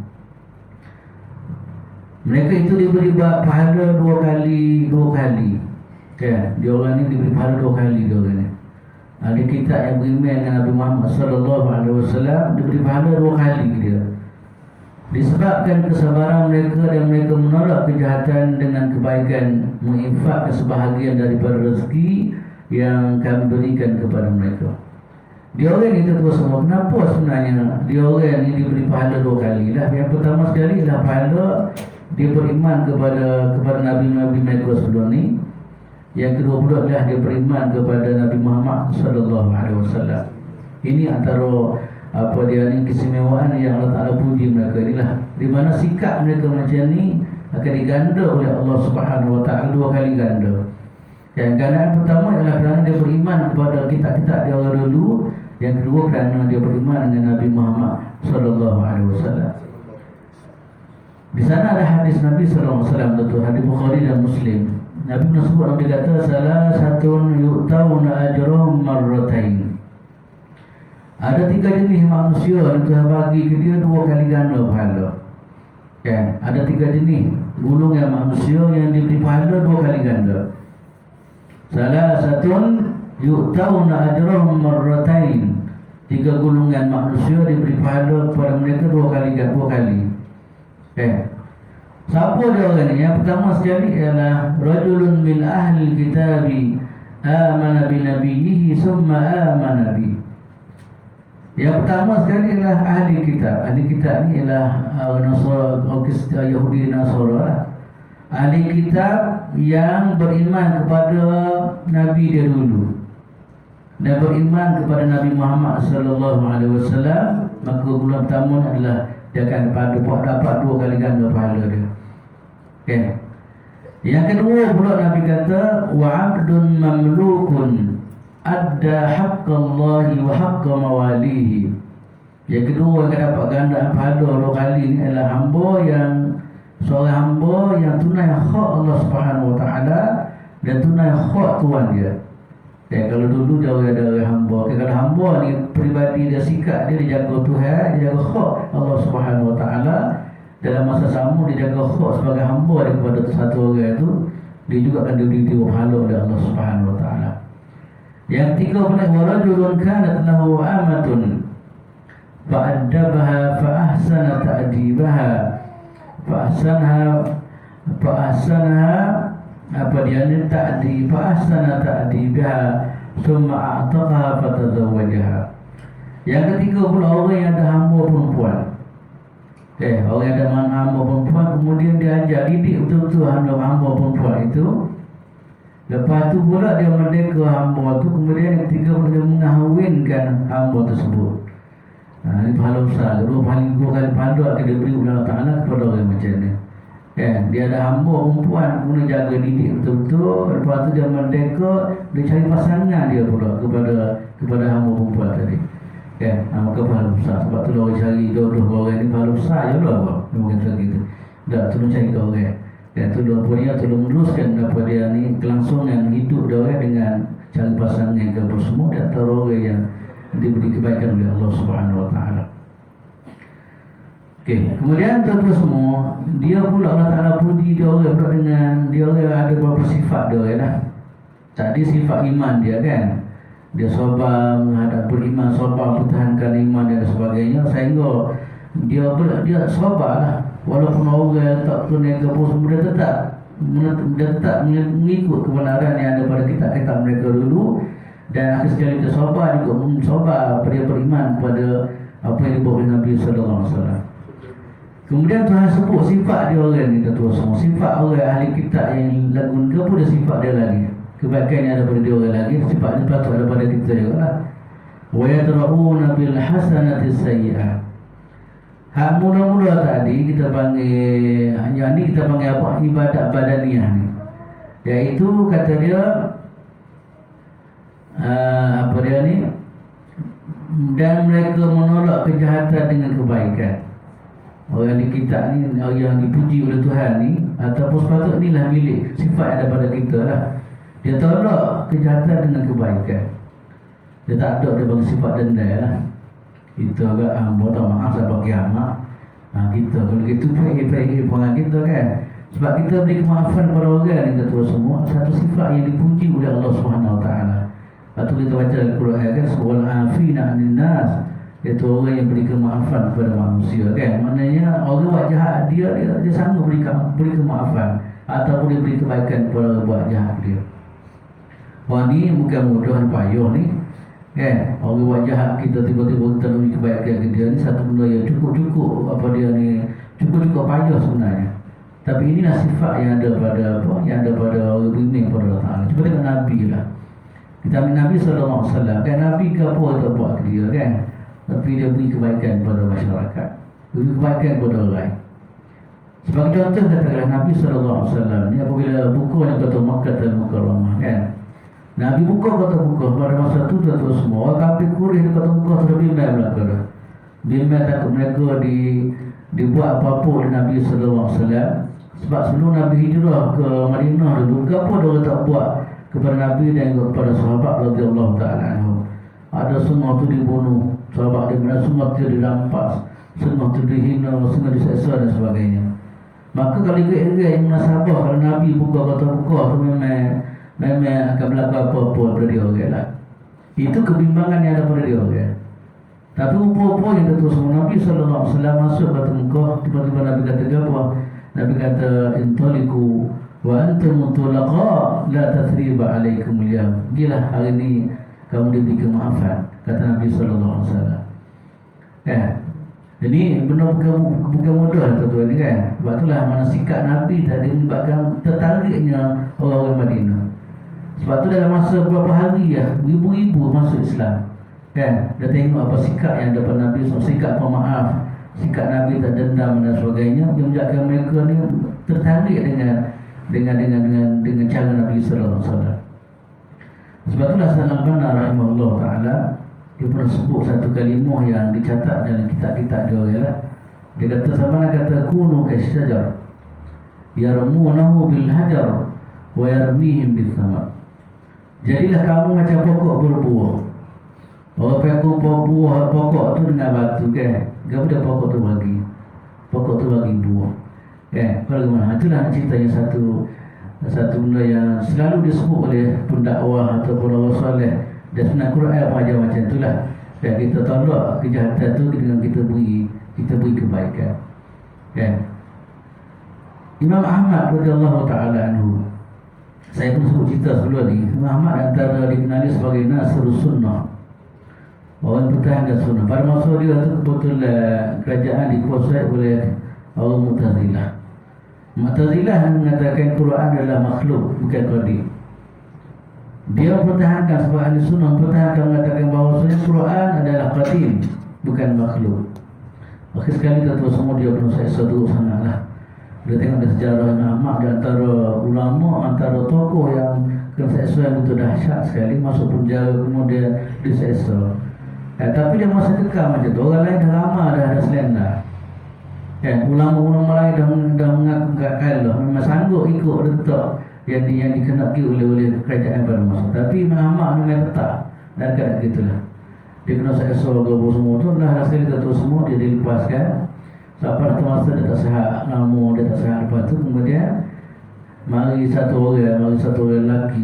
Mereka itu diberi pahala dua kali. Kan? Dia orang ni diberi pahala dua kali dia orang ni. Ahli kitab yang beriman dengan Nabi Muhammad sallallahu alaihi wasallam diberi pahala dua kali dia. Disebabkan kesabaran mereka dan mereka menolak kejahatan dengan kebaikan, menginfakkan sebahagian daripada rezeki yang kami berikan kepada mereka. Dia orang ni terus semua. Kenapa sebenarnya dia orang ni diberi pahala dua kali lah? Yang pertama sekali adalah pahala dia beriman kepada Nabi-Nabi mereka sebelum ni. Yang kedua pula adalah dia beriman kepada Nabi Muhammad sallallahu alaihi wasallam. Ini antara apa dia ni keistimewaan yang Allah Ta'ala puji mereka inilah, di mana sikap mereka macam ni akan diganda oleh Allah Subhanahu Wa Ta'ala dua kali ganda. Yang gandaan pertama ialah kerana dia beriman kepada kitab-kitab dia orang dulu. Yang kedua kerana dia beriman dengan Nabi Muhammad sallallahu alaihi wasallam. Di sana ada hadis Nabi sallallahu alaihi wasallam, tentu hadis Bukhari dan Muslim. Nabi menyebut, Nabi kata salah satun yu'tawna ajrahum marratain. Ada tiga jenis manusia yang Tuhan bagi ke dia dua kali ganda pahala. Kan? Ada tiga jenis golongan manusia yang diberi pahala dua kali ganda. Salah satun yu'tawna ajrahum marratain. Tiga golongan manusia diberi pahala kepada mereka dua kali. Kan? Siapa dia orang ni? Yang pertama sekali ialah rajulun min ahli kitabi amana bi nabiyhi summa amana bi. Yang pertama sekali ialah ahli kitab. Ahli kitab ni ialah Nasara, Yahudi Nasara. Ahli kitab yang beriman kepada Nabi dia dulu dan beriman kepada Nabi Muhammad sallallahu alaihi wasallam, maka bulan pertama adalah dia akan dapat dua kali ganda pahala dia. Okay. Yang kedua pula Nabi kata wa 'abdun mamlukun adda haqqallahi wa haqqa mawalihi. Yang kedua yang dapat gandaan pahala dua kali ni adalah seorang hamba yang tunai hak Allah Subhanahu Wa Taala dan tunai hak tuan dia. Kalau dulu dia ada hamba. Kalau hamba ni peribadi dia, sikap dia jaga Tuhan, dia jaga hak Allah Subhanahu Wa Taala. Dalam masa sama dia jaga hak sebagai hamba dia kepada satu orang itu, dia juga akan diberi pahala oleh Allah Subhanahu Wa Taala. Yang ketiga pula warajulun kanat lahu amatun fa'addabaha fa'ahsana ta'dibaha fa'ahsana apa dia ni ta'dib fa'ahsana ta'dibaha summa a'taqaha fatazawwajaha. Yang ketiga pula orang yang ada hamba perempuan. Orang yang ada hamba perempuan, kemudian dia ajar didik betul-betul hamba perempuan itu. Lepas tu pula dia merdeka hamba tu, kemudian yang ketiga dia mengahwinkan hamba tersebut. Ini pahala besar. Dua kali pahala akan diberi oleh Allah Ta'ala kepada orang macam ni. Dia ada hamba perempuan, kemudian jaga didik betul-betul. Lepas tu dia merdeka, dia cari pasangan dia pula kepada hamba perempuan tadi. Maka pahala besar. Sebab tu orang cari jodoh orang ni pahala besar je lah. Memang kata gitu. Dah tolong cari ke orang. Dan tolong meneruskan apa dia ni kelangsungan hidup dia orang dengan cari pasangan yang bersemua di antara orang yang diberi kebaikan oleh Allah Subhanahu Wa Taala. Kemudian tentu semua dia pula Allah Taala puji dia orang dengan dia orang ada beberapa sifat dia orang dah. Tadi sifat iman dia kan, dia sabar menghadap beriman, sabar pertahankan iman dan sebagainya, sehingga dia sabar lah. Walaupun orang tak tunai ke pun, dia tetap mengikut kebenaran yang ada pada kitab-kitab mereka dulu. Dan akhir sekali dia sabar juga, sabar pada beriman kepada apa yang dibawa oleh Nabi sallallahu alaihi wasallam. Kemudian Tuhan sebut sifat dia orang ni, tuan semua. Sifat orang ahli kitab yang lagu ke pun ada sifat dia lagi. Kebaikan yang ada pada dia orang lagi, sifat dia patut ada pada kita juga lah. Wa yadra'una bil hasanati sayyi'ah. Hak mula-mula tadi kita panggil, yang ni kita panggil apa? Ibadat badaniyah ni. Iaitu kata dia apa dia ni, dan mereka menolak kejahatan dengan kebaikan. Orang di kitab ni, orang yang dipuji oleh Tuhan ni, ataupun sepatutnya inilah milik sifat yang ada pada kita lah. Dia tolak kejahatan dengan kebaikan. Dia tak ada, dia bagi sifat denda lah. Kita agak minta maaf sampai kiamat. Kita kalau gitu baik-baik perangai kita kan. Sebab kita beri kemaafan kepada orang ni, kita semua satu sifat yang dipuji oleh Allah Subhanahu Wa Taala. Lepas tu kita baca Al-Quran kan, wal afina 'anil nas, iaitu orang yang beri kemaafan kepada manusia kan. Maknanya orang buat jahat dia sanggup beri kemaafan ataupun dia beri kebaikan kepada orang buat jahat dia. Orang ni bukan mudah dan payah ni kan. Orang buat jahat kita tiba-tiba kita beri kebaikan ke dia ni satu benda yang cukup apa dia ni, cukup payah sebenarnya. Tapi inilah sifat yang ada pada apa, yang ada pada orang beriman kepada Allah Taala. Cuba tengok Nabi lah. Kita ambil Nabi SAW kan, Nabi ke apa tak buat ke dia kan, tapi dia beri kebaikan kepada masyarakat, beri kebaikan kepada orang lain. Sebagai contoh katakanlah Nabi SAW ni apabila buka yang kata Makkah Al-Mukarramah kan, Nabi buka kata buka pada masa tu dah terus semua orang kafir Quraisy kata buka sudah bimbang belakang dah. Bimbang takut mereka dibuat apa-apa oleh Nabi SAW. Sebab sebelum Nabi hijrah ke Madinah dulu, apa dia tak buat kepada Nabi dan kepada sahabat radhiyallahu taala anhu. Ada semua tu dibunuh, sahabat dia benar semua tu dirampas, semua tu dihina, semua diseksa dan sebagainya. Maka kalau ikut yang munasabah, kalau Nabi buka kata buka tu memang akan berlaku apa-apa pada dia orang lah. Itu kebimbangan yang ada pada dia orang. Tapi rupa-rupa yang kata semua Nabi SAW masuk kata Mekah, tiba-tiba Nabi kata apa? Nabi kata intaliku wa antum mutlaqa la tathriba alaikum al-yawm. Gilah hari ni kamu diberi kemaafan, kata Nabi sallallahu alaihi wasallam. Jadi benar bukan mudah tuan-tuan ni kan. Sebab itulah mana sikap Nabi tadi menyebabkan tertariknya orang-orang Madinah. Sebab tu dalam masa beberapa hari ya, ribu-ribu masuk Islam. Kan? Dia tengok apa sikap yang ada pada Nabi, sikap pemaaf, sikap Nabi tak dendam dan sebagainya, yang menjadikan mereka ni tertarik dengan cara Nabi sallallahu alaihi wasallam. Sebab itulah Hasan Al-Banna rahimahullah taala dia pernah sebut satu kalimah yang dicatat dalam kitab-kitab dia lah. Dia kata sama kata kunu kasyajar yarmunahu bil hajar wa yarmihim bis sama. Jadilah kamu macam pokok berbuah. Orang pekong buah pokok tu dengan batu kan. Kemudian pokok tu bagi buah. Kalau mana itulah ceritanya satu benda yang selalu disebut oleh pendakwah ataupun orang soleh dan sunnah Quran macam itulah. Dan kita tolak kejahatan tu dengan kita beri kebaikan. Imam Ahmad radhiyallahu taala anhu, saya pun sebut cerita sebelum ni. Imam Ahmad antara dikenali sebagai Nasrus Sunnah, orang pertahankan sunnah. Pada masa dia tu kebetulan kerajaan dikuasai oleh orang Mu'tazilah. Mu'tazilah mengatakan Quran adalah makhluk, bukan qadim. Dia mempertahankan sebab ahli sunnah mempertahankan mengatakan bahawasanya Quran adalah qadim, bukan makhluk. Akhir sekali kata semua dia penuh seksa teruk sangatlah. Dia tengok di sejarah Ahmad, di antara ulama, antara tokoh yang kena seksa yang betul dahsyat sekali, masuk penjara kemudian diseksa. Tapi dia masih kekal macam tu. Orang lain dah lama dah ada selenda. Ulama-ulama lain dah mengaku gagal lah. Memang sanggup ikut letak yang dikenaki oleh kerajaan pada masa. Tapi Imam Ahmad memang tetap dan kadang gitulah. Dia kena seksa ke semua tu. Dah sekali kata semua dia dilepaskan. Sampai pada masa dia tak sihat lama, dia tak sihat. Lepas tu kemudian mari satu orang lelaki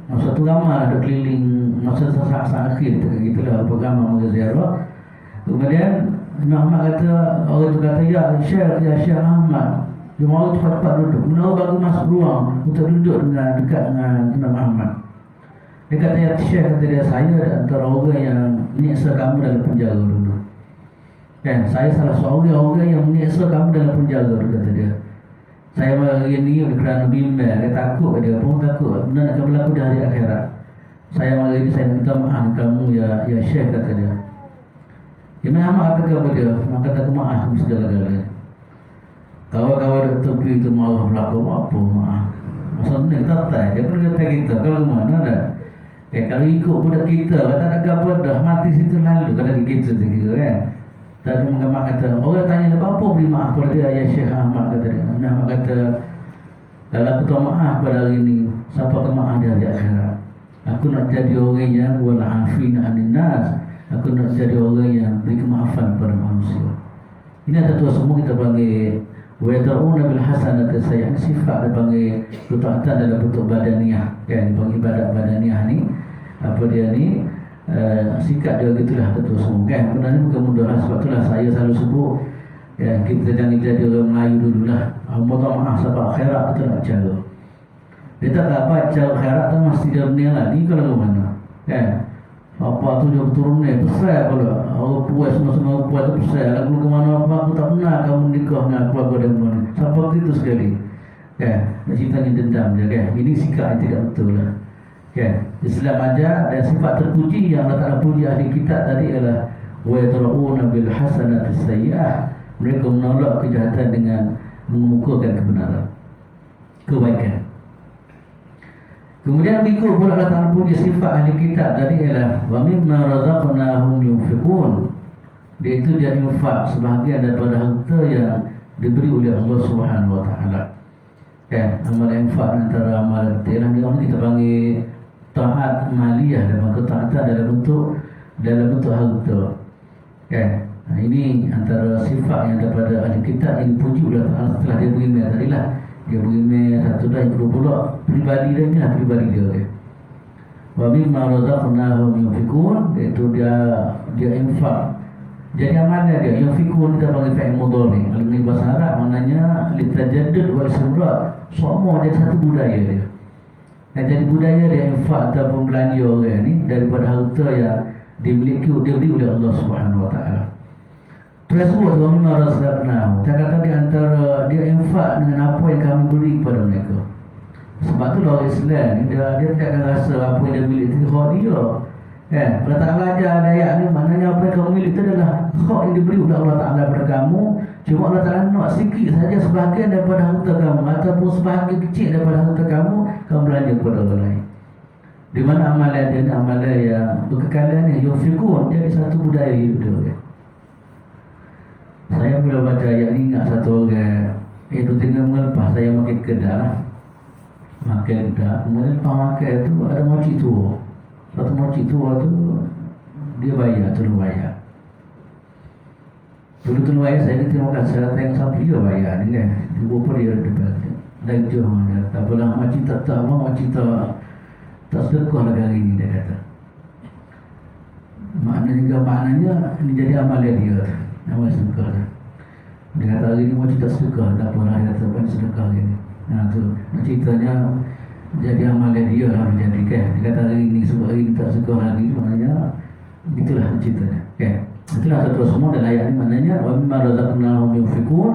Masa tu ramai ada keliling masa saat akhir gitulah program ziarah. Kemudian Imam Ahmad kata, orang tu kata, ya Syekh Ahmad, dia mahu cepat-cepat duduk. Kenapa bagi masuk ruang untuk duduk dekat dengan Imam Ahmad? Dia kata, ya Syekh, kata dia, saya antara orang yang menyiksa kamu dalam penjara dulu. Saya salah seorang orang yang menyiksa kamu dalam penjara dulu, kata dia. Saya hari ini kerana bimbang, dia takut, dia pun takut benda nak berlaku di hari akhirat. Saya hari ini saya minta maaf kamu ya Syekh, kata dia. Imam Ahmad kata kepada dia, maka kata maaf segala-galanya. Kawan-kawan tepi itu malah berlaku apa maaf. Maksudnya kita tak, dia perlu kata kita, kalau mana dah. Kalau ikut budak kita, kata nak apa dah, mati situ lalu, kata kita sekira kan. Tadi Imam kata, orang tanya apa beri maaf pada dia, ya Syekh Ahmad, kata dia. Imam Ahmad kata, kalau aku tahu maaf pada hari ini, siapa ke maaf dia di akhirat. Aku nak jadi orang yang wal'afina anin nas. Aku nak jadi orang yang beri kemaafan kepada manusia. Ini ada tu semua kita panggil wadaruna bil hasanati sayyi'ah. Sifat dia panggil ketaatan dalam bentuk badaniah, kan? Panggil ibadat badaniah ni apa dia ni sikap dia gitulah tu semua, kan? Sebenarnya bukan mudah lah. Sebab itulah saya selalu sebut, ya, kita jangan jadi orang Melayu dululah. Minta maaf sebab akhirat kita nak cara. Dia tak dapat cara akhirat tu mesti dia menilai ni kalau mana, kan? Apa tu dia turunnya besar pula. Orang puas semua puas tu besar. Lalu ke mana apa aku tak pernah kamu nikah dengan keluarga dia mana. Sampai begitu sekali. Kan? Nak ceritanya dendam je, kan? Ini sikap yang tidak betul lah. Kan? Islam ajar dan sifat terpuji yang Allah Ta'ala puji ahli kitab tadi adalah wa yadra'una bil hasanati sayyi'ah. Mereka menolak kejahatan dengan mengukuhkan kebenaran, kebaikan. Kemudian berikut pula Allah Ta'ala puji sifat ahli kitab tadi ialah wa mimma razaqnahum yunfiqun. Dia itu dia infak sebahagian daripada harta yang diberi oleh Allah Subhanahu wa taala. Kan, amal infak antara amal ialah dia kita panggil taat maliyah dan ketaatan dalam bentuk harta. Kan? Nah, ini antara sifat yang daripada ahli kitab yang dipuji oleh Allah Ta'ala setelah dia beri tadilah. Dia beri satu dah, yang kedua pula pribadi dia ni lah, pribadi dia. Wa mimma razaqnahum yunfiqun, iaitu dia infak. Jadi amalan dia yunfiqun kita panggil fa'il mudhari. Kalau ni bahasa Arab maknanya litajaddud wal istimrar. Semua dia satu budaya dia. Dan jadi budaya dia infak ataupun belanja orang ni daripada harta yang dimiliki diberi oleh Allah Subhanahu wa taala. Tersebut wa mimma razaqnahum. Tak kata di antara dia infak dengan apa yang kami beri kepada mereka. Sebab tu orang Islam ni dia takkan rasa apa yang dia milik itu hak dia. Kan? Kalau tak belajar ada ayat ni maknanya apa yang kamu milik itu adalah hak yang diberi oleh Allah Ta'ala kepada kamu. Cuma Allah Ta'ala nak sikit saja sebahagian daripada harta kamu ataupun sebahagian kecil daripada harta kamu belanja kepada orang lain. Di mana amalan dia ni amalan yang berkekalan ni yunfiqun, jadi satu budaya hidup dia. Kan? Saya bila baca ayat ni ingat satu orang, itu tinggal melepas saya makan kedai lah. Makan kedai, kemudian lepas makan tu ada moci tua. Satu moci tua tu dia bayar, tolong bayar. Dulu tolong bayar saya ni terima kasih, saya tengok sampai dia bayar ni kan. Dia berapa dia depan dan jom dia tak apalah moci tak moci tak sedekah lagi hari ni dia kata. Maknanya ini jadi amalan dia. Nama sedekah dah. Dia kata hari ni macam tak sedekah, tak apalah, dia kata bukan sedekah hari ni. Tu ceritanya jadi amalan dia lah menjadi, kan. Dia kata hari ni sebab hari ni tak sedekah lagi, maknanya itulah ceritanya, kan. Itulah satu semua dan ayat ni maknanya wa mimma razaqnahum yunfiqun,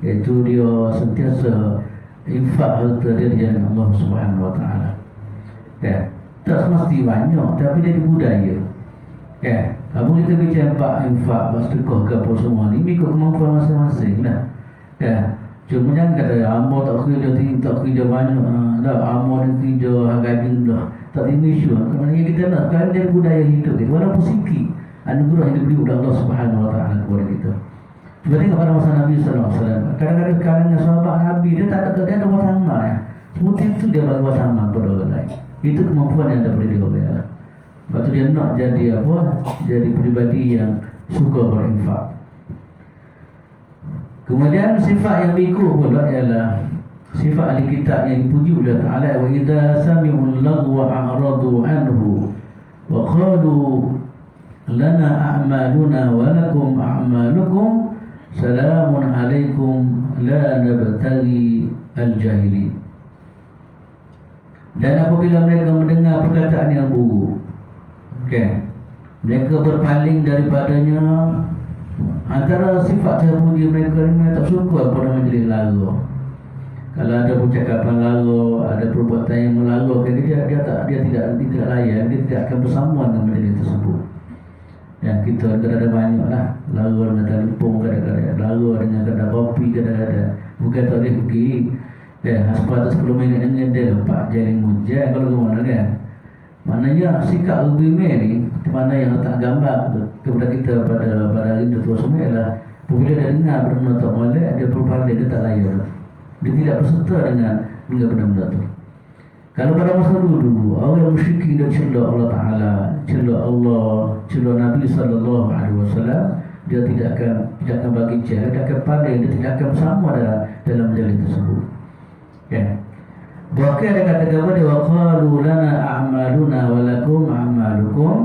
iaitu dia sentiasa infak harta dia di jalan Allah Subhanahu wa taala. Kan. Tak semesti banyak tapi dia budaya. Kan. Kamu kita bicara infak, sedekah ke apa semua ni ikut kemampuan masing-masing lah. Kan. Cuma jangan kata amor tak kerja banyak dah, amor ni kerja harga dah tak isu. Maknanya kita nak sekarang jadi budaya hidup kita walaupun sikit anugerah yang diberi oleh Allah Subhanahu wa taala kepada kita. Cuba tengok pada masa Nabi sallallahu alaihi wasallam. Kadang-kadang kalanya sahabat Nabi dia tak ada wasama ya. Semua itu dia bagi wasama kepada orang lain. Itu kemampuan yang ada pada dia. Lepas tu dia nak jadi apa? Jadi pribadi yang suka berinfak. Kemudian sifat yang berikut pula ialah sifat ahli kitab yang dipuji oleh Ta'ala. Wa idza sami'u al-lagwa a'radu anhu wa qalu lana a'maluna wa lakum a'malukum salamun alaikum la nabtaghi al-jahilin. Dan apabila mereka mendengar perkataan yang buruk, mereka berpaling daripadanya. Antara sifat terpuji mereka ni tak suka pada majlis lagu. Kalau ada percakapan lagu, ada perbuatan yang melalukan, dia tidak layan, dia tidak akan bersama dengan majlis tersebut. Yang kita ada banyak lah, lagu dengan telefon kadang-kadang, lagu dengan kadang kopi kadang-kadang. Bukan tak boleh pergi. Sepatutnya 10 minit dengan dia lepak jaring mujian kalau ke mana kan. Maknanya sikap Al-Bimeh ni, mana yang letak gambar kepada kita pada hari itu tua semua ialah apabila dia dengar benda-benda tak molek, dia berpaling, dia tak layan. Dia tidak berserta dengan benda-benda tu. Kalau pada masa dulu orang musyrikin dia celah Allah Ta'ala, celah Allah, celah Nabi SAW, dia tidak akan bagi cara, dia akan paling, dia tidak akan bersama dalam majlis tersebut. Bahkan ada kata kepada dia, wa qalu lana a'maluna wa lakum a'malukum,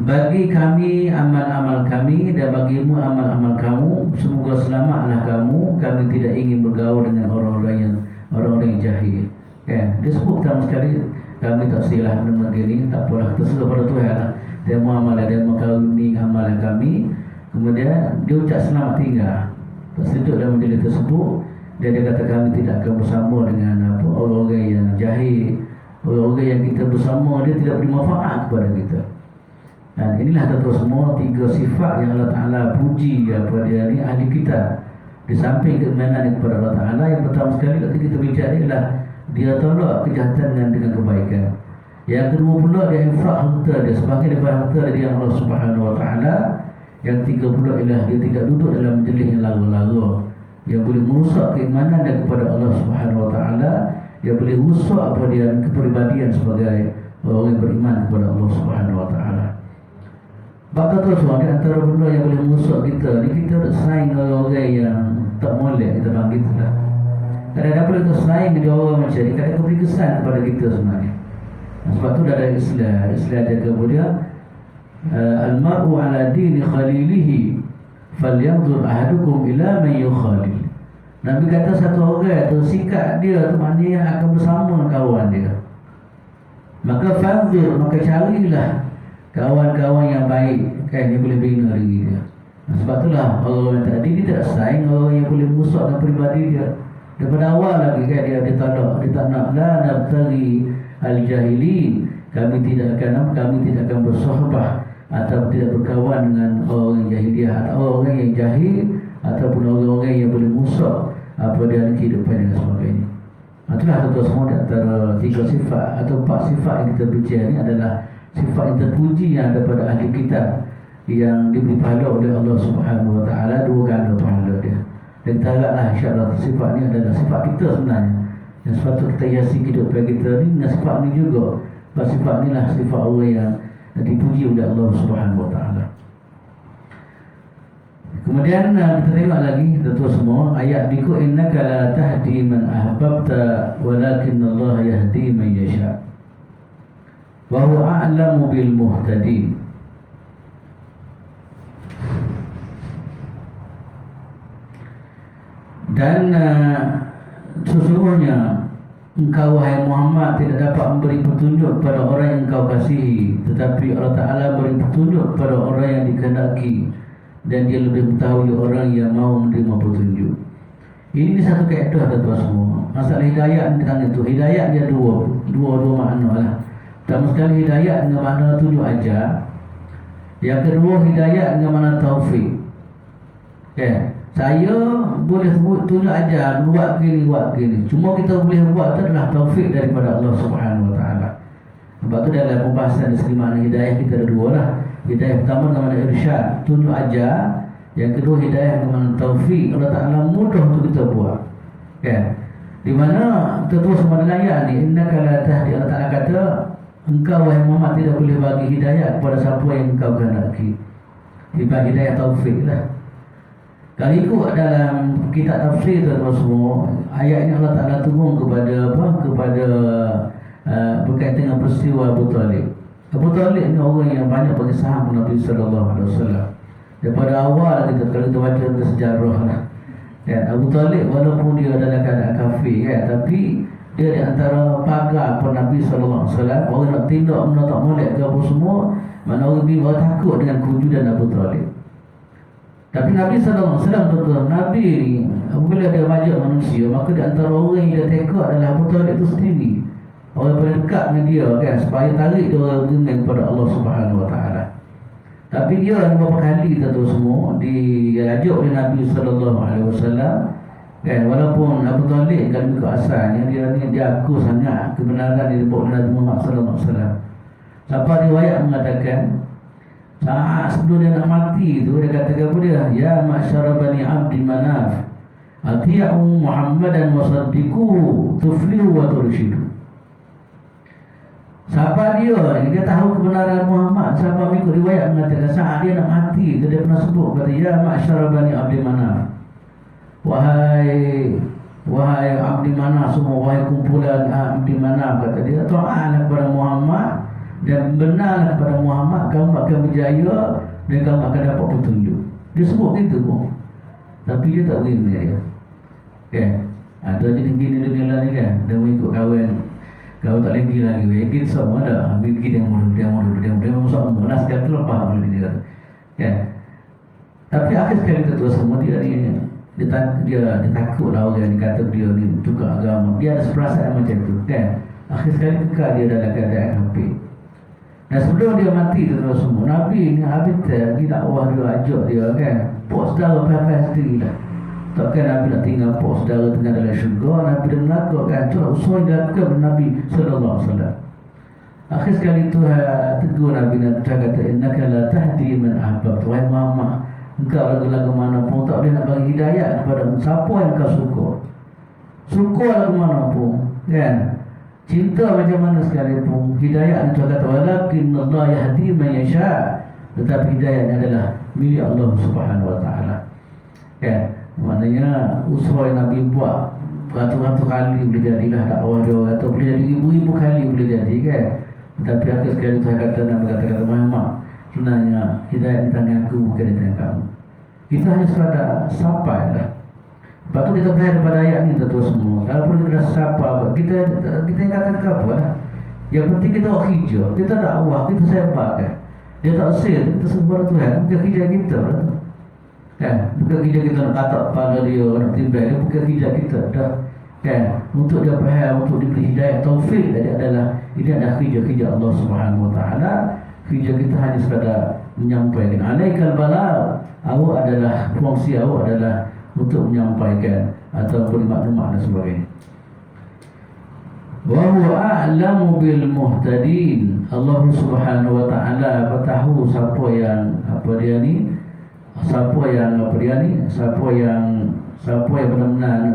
bagi kami amal-amal kami dan bagimu amal-amal kamu, semoga selamatlah kamu, kami tidak ingin bergaul dengan orang-orang yang jahil. Dia sebut pertama sekali, kami tak silah benda begini, tak apalah, kita serah pada Tuhan lah. Dia mau amalan, dia mau kawini amalan kami. Kemudian dia ucap selamat tinggal, tak sedut dalam majlis tersebut. Dia kata kami tidak akan bersama dengan orang-orang yang jahil, orang-orang yang kita bersama dia tidak beri manfaat kepada kita. Dan inilah tentu semua 3 sifat yang Allah Ta'ala puji kepada dia ni ahli kita. Di samping keimanan kepada Allah Ta'ala, yang pertama sekali kita bicara ialah dia tolak kejahatan dengan kebaikan. Yang kedua pula dia infak harta dia sebagai daripada harta dia Allah Subhanahu Wa Ta'ala. Yang ketiga pula ialah dia tidak duduk dalam majlis yang lagu-lagu yang boleh merusak keimanan dia kepada Allah Subhanahu Wa Ta'ala, yang boleh rusak apa dia kepribadian sebagai orang yang beriman kepada Allah Subhanahu Wa Ta'ala. Bapak tu semua di antara benda yang boleh merusak kita ni, kita saing dengan orang yang tak molek, kita panggil tu lah. Kadang-kadang kita saing dengan orang macam ni, kadang-kadang beri kesan kepada kita sebenarnya. Sebab tu dah ada Islam jaga kemudian al-mar'u ala dini khalilihi falyanzur ahadukum ila man yukhalil. Nabi kata satu orang tu sikap dia tu maknanya akan bersama dengan kawan dia. Maka fanzur, maka carilah kawan-kawan yang baik, kan, dia boleh bina diri dia. Sebab itulah orang tadi dia tak saing orang yang boleh musuh dengan peribadi dia. Daripada awal lagi kan dia tak nak la nabtaghi al-jahilin. Kami tidak akan bersahabah atau tidak berkawan dengan orang yang jahiliah atau orang yang jahil ataupun orang-orang yang boleh musuh apa dia nak kehidupan dan sebagainya. Itulah tentu semua di antara 3 sifat atau 4 sifat yang kita bincang ini adalah sifat yang terpuji yang ada pada ahli kitab yang diberi pahala oleh Allah Subhanahu Wa Ta'ala, 2 ganda pahala dia. Dan kita haraplah insya-Allah sifat ini adalah sifat kita sebenarnya yang sepatut kita hiasi kehidupan kita ni dengan sifat ini juga. Sebab sifat inilah sifat orang yang dipuji oleh Allah Subhanahu Wa Ta'ala. Kemudian kita tengok lagi tentu semua ayat biku innaka la tahdi man ahbabta walakin Allah yahdi man yasha wa huwa a'lamu bil muhtadin. Dan sesungguhnya engkau wahai Muhammad tidak dapat memberi petunjuk kepada orang yang engkau kasihi, tetapi Allah Ta'ala beri petunjuk kepada orang yang dikehendaki, dan dia lebih mengetahui orang yang mau menerima petunjuk. Ini satu kaedah tuan-tuan semua. Masalah hidayah ni tentang itu. Hidayah dia dua makna lah. Pertama sekali hidayah dengan makna tunjuk ajar. Yang kedua hidayah dengan makna taufik. Saya boleh tunjuk ajar, buat gini. Cuma kita boleh buat itu adalah taufik daripada Allah Subhanahu Wa Ta'ala. Sebab tu dalam pembahasan dari segi makna hidayah kita ada 2 lah. Hidayah pertama dengan makna irsyad, tunjuk ajar. Yang kedua hidayah dengan makna taufik. Allah Ta'ala mudah untuk kita buat. Di mana kita terus sama dengan ayat ni, innaka la tahdi, Allah Ta'ala kata engkau wahai Muhammad tidak boleh bagi hidayah kepada siapa yang engkau kehendaki. Dibagi hidayah taufik lah. Kalau ikut dalam kitab tafsir tu semua, ayat ini Allah Ta'ala turun kepada apa? Kepada berkaitan dengan peristiwa Abu Talib. Abu Talib ni orang yang banyak bagi saham Nabi sallallahu alaihi wasallam. Daripada awal kita kalau kita baca tentang sejarah lah. Ya, Abu Talib walaupun dia dalam keadaan kafir kan, tapi dia di antara pagar Nabi sallallahu alaihi wasallam. Orang nak tindak menolak molek ke apa semua, mana orang bini orang takut dengan kewujudan Abu Talib. Tapi Nabi sallallahu alaihi wasallam betul, Nabi ni apabila dia majak manusia, maka di antara orang yang dia tekak adalah Abu Talib itu sendiri. Orang paling dekat dengan dia kan, supaya tarik dia orang beriman kepada Allah Subhanahu Wa Taala. Tapi dia beberapa kali kita tahu semua diajak oleh Nabi sallallahu alaihi wasallam kan, walaupun Abu Talib kan ikut asalnya dia aku sangat kebenaran di depan Nabi Muhammad sallallahu alaihi wasallam. Sampai riwayat mengatakan saat sebelum dia nak mati tu dia kata kepada dia, ya ma'syara bani Abdi Manaf, ati'u Muhammadan wa saddiquhu tuflihu wa turshidu. Siapa dia tahu kebenaran Muhammad. Siapa mengikut riwayat mengatakan saat dia nak mati tu dia pernah sebut kata, ya ma'syara bani Abdi Manaf, wahai Abdi Manaf semua, wahai kumpulan Abdi Manaf, kata dia, ta'ala kepada Muhammad dan benarlah kepada Muhammad, kamu akan berjaya dan kamu akan dapat petunjuk. Dia sebut gitu pun, tapi dia tak beri dia kan. Ada je tinggi ni dunia ni kan, dia mengikut kawan tak lagi kita semua ada pergi dia masuk mana sekarang tu lepas boleh dia kan. Tapi akhir sekali kita terus semua dia takut lah orang ni kata dia ni tukar agama, dia ada perasaan macam tu kan. Akhir sekali kekal dia dalam keadaan kafir. Dan sebelum dia mati tu terus semua, Nabi ni habis di dakwah dia ajak dia kan, pok saudara pakai sendiri lah. Takkan Nabi nak tinggal pok saudara tengah dalam syurga. Nabi dah melakukan itulah usaha yang dilakukan oleh Nabi sallallahu alaihi wasallam. Akhir sekali tu tegur Nabi nak kata, innaka la tahdi man ahbabta, wahai Muhammad, engkau lagu-lagu mana pun tak boleh nak bagi hidayah kepada siapa yang kau suka lagu mana pun kan. Cinta macam mana sekalipun, hidayah itu kata walakin Allah yahdi man yasha, tetapi hidayah adalah milik Allah Subhanahu wa taala kan. Maknanya usaha yang Nabi buat beratus-ratus kali boleh jadilah dakwah dia, atau boleh jadi ribu-ribu kali boleh jadi kan. Tapi akhir sekali saya kata Nabi kata Muhammad, sebenarnya hidayah di tangan aku bukan di tangan kamu. Kita hanya sekadar sampai lah. Lepas tu kita percaya daripada ayat ni terus semua. Kalau perlu kita sapa kita yang kata apa lah. Yang penting kita hijau, kita dakwah, kita sebarkan. Dia tak sel, kita sebar Tuhan, dia kerja kita lah. Kan, bukan kerja kita nak katak pada dia, nak timbang dia, bukan kerja kita dah kan. Untuk dia faham, untuk diberi hidayah taufik tadi adalah ini adalah kerja Allah Subhanahu wa taala. Kerja kita hanya sekadar menyampaikan. Alaikal balagh, awak adalah fungsi awak adalah untuk menyampaikan atau beri maklumat dan sebagainya. Wa huwa a'lamu bil muhtadin. Allah Subhanahu wa taala tahu siapa yang benar-benar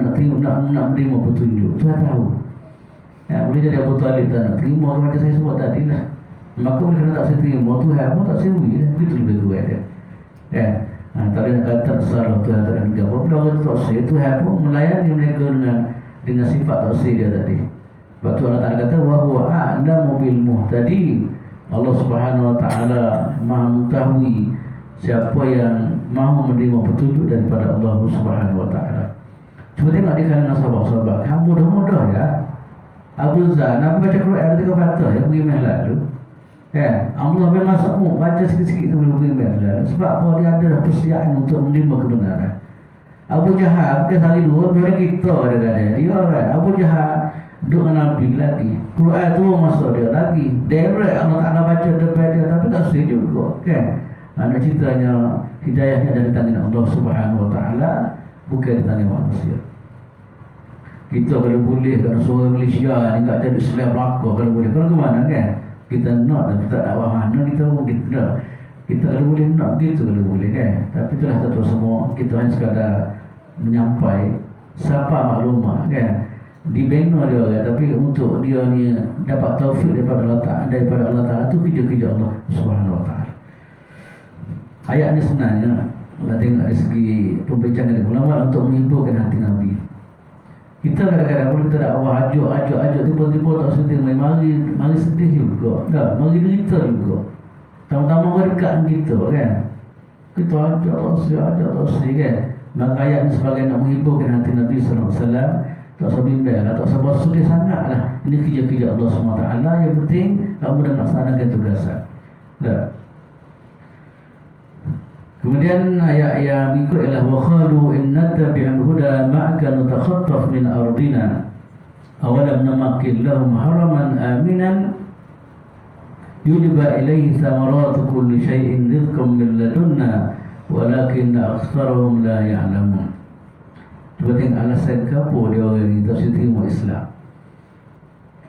nak menerima petunjuk. Tuhan tahu. Ya, boleh jadi Abu Talib tak nak terima macam saya sebut tadi lah. Maka boleh kena tak saya terima, Tuhan pun tak sewi lah. Begitu lebih kurang dia. Ya, tak ada nak kata salah Tuhan tak ada tiga. Apabila orang tak sewi, Tuhan pun melayani mereka dengan sifat tak sewi dia tadi. Sebab tu Allah Ta'ala kata wa huwa a'lamu bil muhtadin. Allah Subhanahu wa taala Maha mengetahui siapa yang mahu menerima petunjuk daripada Allah Subhanahu wa taala. Cuba tengok di kalangan sahabat-sahabat, kamu mudah-mudah ya. Abu Zar, Nabi baca Quran 3 patah ya, pergi mahal tu. Kan? Allah bin Mas'ud baca sikit-sikit tu boleh pergi mahal. Sebab apa dia ada persediaan untuk menerima kebenaran. Abu Jahal bukan hari dua, boleh kita dia kata. Dia orang Abu Jahal duduk dengan Nabi lagi. Quran tu masuk dia lagi. Direct Allah Ta'ala baca depan dia, tapi tak setuju juga. Kan? Anak ceritanya hidayahnya dari tangan Allah Subhanahu wa taala, bukan di tangan manusia. Kita kalau boleh kalau suara Malaysia ni tak ada Islam belaka kalau boleh. Kalau ke mana kan? Kita nak tapi tak dakwah mana kita pun kita. Kita kalau boleh nak gitu kalau boleh kan. Tapi itulah satu semua kita hanya sekadar menyampai siapa maklumat kan. Dibina dia orang tapi untuk dia ni dapat taufik daripada Allah Taala tu kerja-kerja Allah Subhanahu wa taala. Ayat ni sebenarnya Allah tengok dari segi pembicaraan dari ulama untuk menghiburkan hati Nabi. Kita kadang-kadang pun kita dakwah ajuk, tiba-tiba tak sedih, mari sedih juga, dah, mari derita juga. Tama-tama berdekat kita kan. Kita ajak terus kan. Maka ayat ini sebagai nak menghiburkan hati Nabi SAW. Tak usah bimbang lah, tak usah bersedih sangat lah. Ini kerja-kerja Allah SWT. Yang penting kamu dah melaksanakan tugasan. Dah. Kemudian ayat yang berikut ialah wa qalu inna tabi'al huda ma'aka nutakhattaf min ardina awalam namakil lahum haraman aminan yujba ilaihi thamaratu kulli syai'in rizqan min ladunna walakinna aktsarahum la ya'lamun. Cuba tengok alasan kenapa dia orang ni tak terima Islam.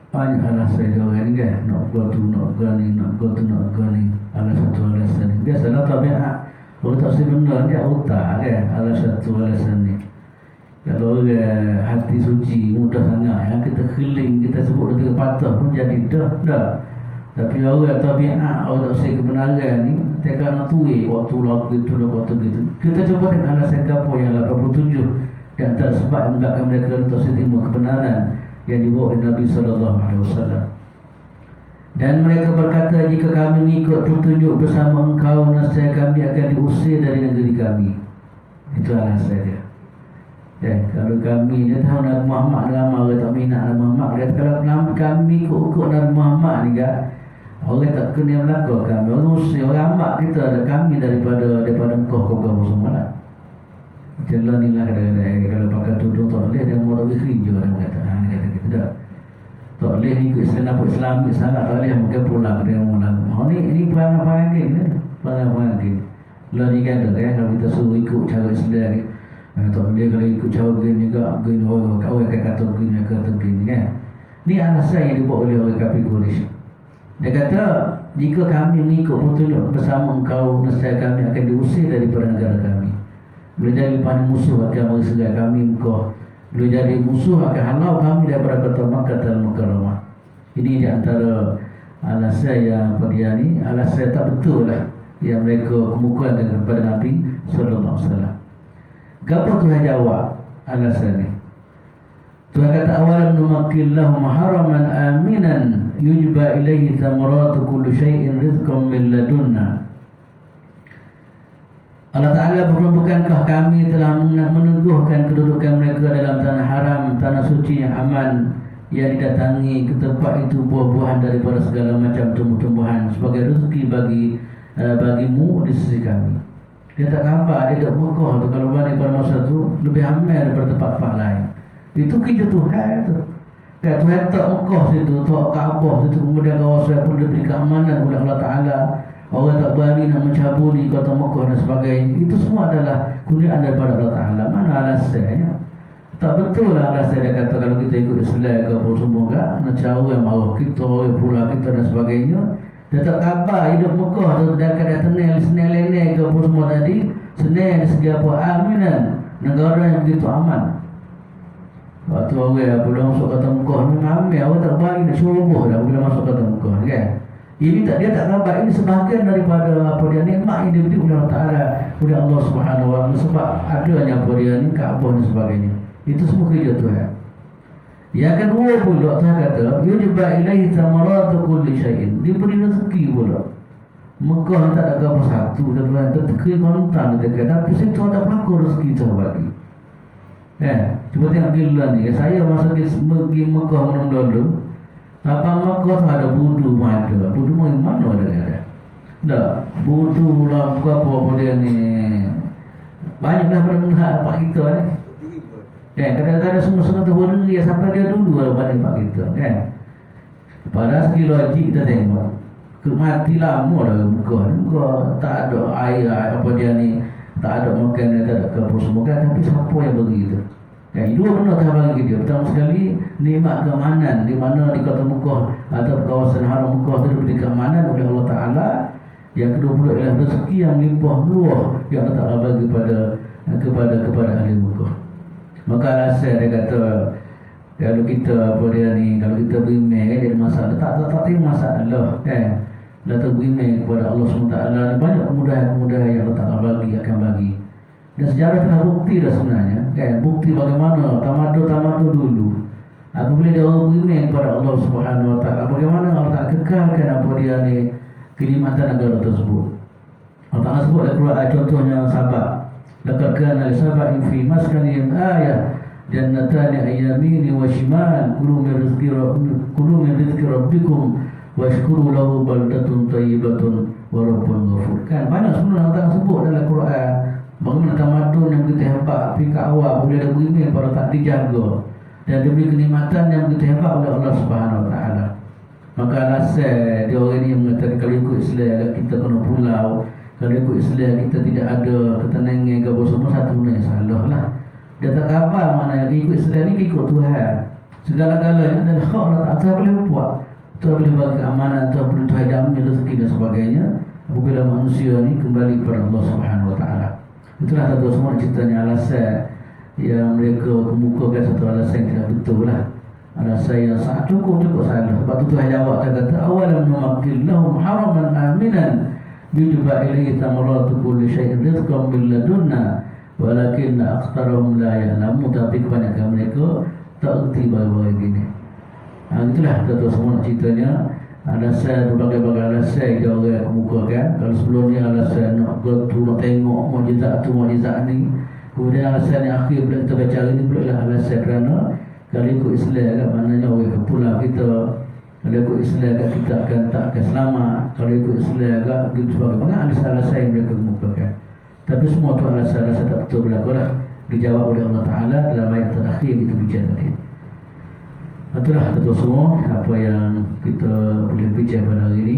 Banyak alasan dia orang ni kan, nak buat tu, nak buat ni, nak buat tu, nak buat ni. Alasan tu alasan ni. Biasalah tabiat. Orang tak sebenar dia otak kan, alasan tu alasan ni. Kalau orang hati suci mudah sangat, yang kita keling, kita sebut kita patah pun jadi dah. Tapi orang tabiat, orang tak usah kebenaran ni, dia akan tuai waktu lagu itu, waktu gitu. Kita cuba dengan alasan apa yang 87 di antara sebab yang menyebabkan mereka tak terima kebenaran yang dibawa oleh Nabi SAW. Dan mereka berkata, jika kami mengikut petunjuk bersama engkau, nescaya kami akan diusir dari negeri kami. Itu alasan dia. Dan kalau kami, dia tahu Nabi Muhammad lama, orang tak minat Nabi Muhammad. Dia kata, kalau kami ikut Nabi Muhammad ni kan, orang tak kena melakar kami. Orang usir, orang amat kita ada kami daripada engkau semua lah. Jalan ni lah kadang-kadang kalau pakai tudung tak boleh, dia mau tak kerja orang kata. Dia kata kita tak. Tak boleh ikut Islam sangat tak boleh mungkin pulang dia mau lagu. Ni perangai gini. Perangai gini. Lah ni kan ada kan kalau kita suruh ikut cara Islam ni. Tak boleh kalau ikut cara gini juga gini orang kau akan kata gini kan. Ni alasan yang dibuat oleh orang kafir Quraisy. Dia kata, jika kami mengikut petunjuk bersama engkau, nescaya kami akan diusir daripada negara kami. Boleh jadi pada musuh akan mengserai kami engkau. Boleh jadi musuh akan halau kami daripada kota Makkah dan Mukarramah. Ini di antara alasan yang dia ni, alasan tak betul lah yang mereka kemukakan kepada Nabi SAW. Apa Tuhan jawab alasan ni? Tuhan kata awalam numakkil lahum haraman aminan yujba ilaihi thamaratu kulli syai'in rizqan min ladunna. Allah Ta'ala bukankah kami telah meneguhkan kedudukan mereka dalam tanah haram, tanah suci yang aman, yang didatangi ke tempat itu buah-buahan daripada segala macam tumbuh-tumbuhan sebagai rezeki bagimu di sisi kami. Dia tak gambar, dia tak Mekah tu, kalau balik pada masa tu lebih aman daripada tempat-tempat lain. Itu kerja Tuhan tu. Kan Tuhan tak Mekah situ, tak Kaabah situ, kemudian kawasan pun diberi keamanan oleh Allah Ta'ala. Orang tak berani nak mencabuli kota Mekah dan sebagainya. Itu semua adalah kurniaan daripada Allah Ta'ala. Mana alasannya? Tak betul lah alasan dia kata kalau kita ikut Islam ke apa semua kan, nak cara yang marah kita, yang pula kita dan sebagainya. Dia tak khabar hidup Mekah tu dan kadang senil lenek ke apa semua tadi. Senil dari segi apa? Aminan. Negara yang begitu aman. Waktu orang bila masuk kota Mekah ni amin. Orang tak berani nak suruh dah bila masuk kota Mekah kan. Ini tak, dia tak khabar, ini sebahagian daripada apa dia nikmat yang diberi oleh Allah Ta'ala, oleh Allah Subhanahu Wa Taala, sebab adanya apa dia ni, Kaabah dan sebagainya. Itu semua kerja Tuhan. Yang kedua pula Tuhan kata, yujba ilaihi thamaratu kulli syai'in. Diberi rezeki pula. Mekah tak ada apa satu, dan Tuhan terkira kontan dekat, tapi situ ada pelakon rezeki Tuhan bagi. Cuba tengok gila ni. Saya masa pergi Mekah dulu. Apa Mekah ada budu ada. Budu mana ada? Tak, budu lah apa dia ni. Banyaklah berendah pak kita ni. Kadang-kadang semua-semua tu berdiri sampai dia dulu kalau balik pak kita kan. Pada segi logik kita tengok. Mati lama dah Mekah tak ada air apa dia ni. Tak ada makan, tak ada kapur semua kan. Tapi siapa yang begitu? Dua benda tak bagi dia. Pertama sekali, nikmat keamanan di mana di kota Mekah atau kawasan haram Mekah itu diberi keamanan oleh Allah Ta'ala. Yang kedua pula ialah rezeki yang melimpah ruah yang Allah Ta'ala bagi kepada ahli Mekah. Maka alasan dia kata, kalau kita apa dia ni, kalau kita berimeh dia ada masalah. Tak masalah kan. Datang berimeh kepada Allah SWT, banyak kemudahan-kemudahan yang Allah Ta'ala akan bagi. Dan sejarah telah bukti dah sebenarnya, kan? Bukti bagaimana tamadun dulu. Apabila dia orang beriman kepada Allah Subhanahu Wa Taala, bagaimana Allah Taala kekalkan apa dia ni kenikmatan negara tersebut. Allah Taala sebut dalam Quran contohnya Sabah. Laqad kana li sabain fi maskanihim ayah jannatani ayyamin wa shimal kulu min rizqi rabbikum washkuru lahu baldatun thayyibatun wa rabbun ghafur. Kan banyak sebenarnya Allah Taala sebut dalam Quran bagaimana tamadun yang begitu hebat tingkat awal boleh ada beriman pada tak dijaga dan diberi kenikmatan yang begitu hebat oleh Allah Subhanahu Wa Taala. Maka alasan dia orang ni mengatakan kalau ikut Islam kita kena pulau, kalau ikut Islam kita tidak ada ketenangan ke apa semua, satu benda yang salah lah. Dia tak khabar maknanya ikut Islam ni ikut Tuhan. Segala-galanya adalah hak Allah tak boleh buat. Tuhan boleh bagi keamanan, Tuhan boleh Tuhan jamin rezeki dan sebagainya. Apabila manusia ni kembali kepada Allah Subhanahu Wa Taala. Itulah satu semua ceritanya alasan yang mereka kemukakan satu alasan yang tidak betul lah. Alasan yang sangat cukup salah. Sebab tu Tuhan jawab, dia kata awalam numakkil lahum haraman aminan yujba ilaihi thamaratu kulli syai'in rizqan min ladunna walakinna aktsaruhum la ya'lamun. Tapi kebanyakan mereka tak erti bahawa begini. Itulah satu semua ceritanya. Alasan berbagai-bagai alasan dia orang kemukakan. Kalau sebelumnya alasan nak tengok mukjizat ni, kemudian alasan yang akhir bila kita baca hari ni pula lah alasan kerana kalau ikut Islam kan maknanya orang ke pulau kita, kalau ikut Islam kan kita tak akan selamat, kalau ikut Islam kan gitu sebagainya. Alasan-alasan yang mereka kemukakan, tapi semua tu alasan-alasan tak betul berlaku lah, dijawab oleh Allah Ta'ala dalam ayat terakhir kita bincang tadi. Itulah betul semua apa yang kita boleh bincang pada hari ini.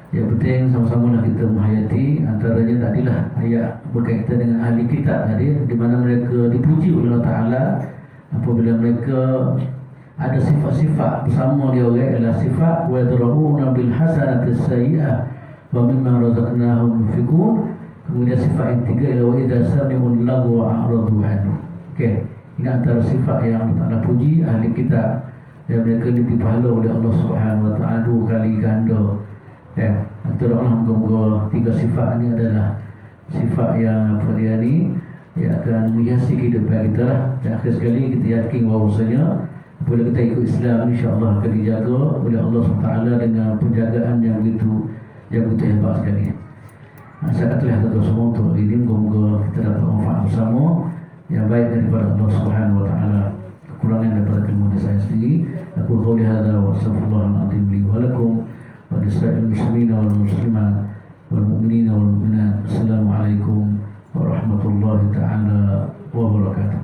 Yang penting sama-sama lah kita menghayati. Antaranya tadilah ayat berkaitan dengan ahli kitab tadi, di mana mereka dipuji oleh Allah Ta'ala apabila mereka ada sifat-sifat bersama dia orang ialah sifat wa yadra'una bil hasanati sayyi'ah wa mimma razaqnahum yunfiqun. Kemudian sifat yang tiga ialah wa idza sami'u lagwa a'radu anhu. Okey, ini antara sifat yang Allah Ta'ala puji ahli kitab, dan mereka diberi pahala oleh Allah Subhanahu Wa Ta'ala 2 kali ganda. Antara Allah moga-moga tiga sifat ini adalah sifat yang apa dia ni yang akan menghiasi kehidupan kita lah. Dan akhir sekali kita yakin bahawasanya apabila kita ikut Islam, insya-Allah akan dijaga oleh Allah SWT dengan penjagaan yang begitu hebat sekali. Saya katalah satu semua untuk ini, moga-moga kita dapat manfaat bersama yang baik daripada Allah Subhanahu Wa Ta'ala. Kekurangan daripada ilmu saya sendiri. Aku qouli hadza wa astaghfirullahaladzim li wa lakum wa lisa'il muslimin wal muslimat wal mu'minin wal mu'minat. Assalamualaikum warahmatullahi taala wabarakatuh.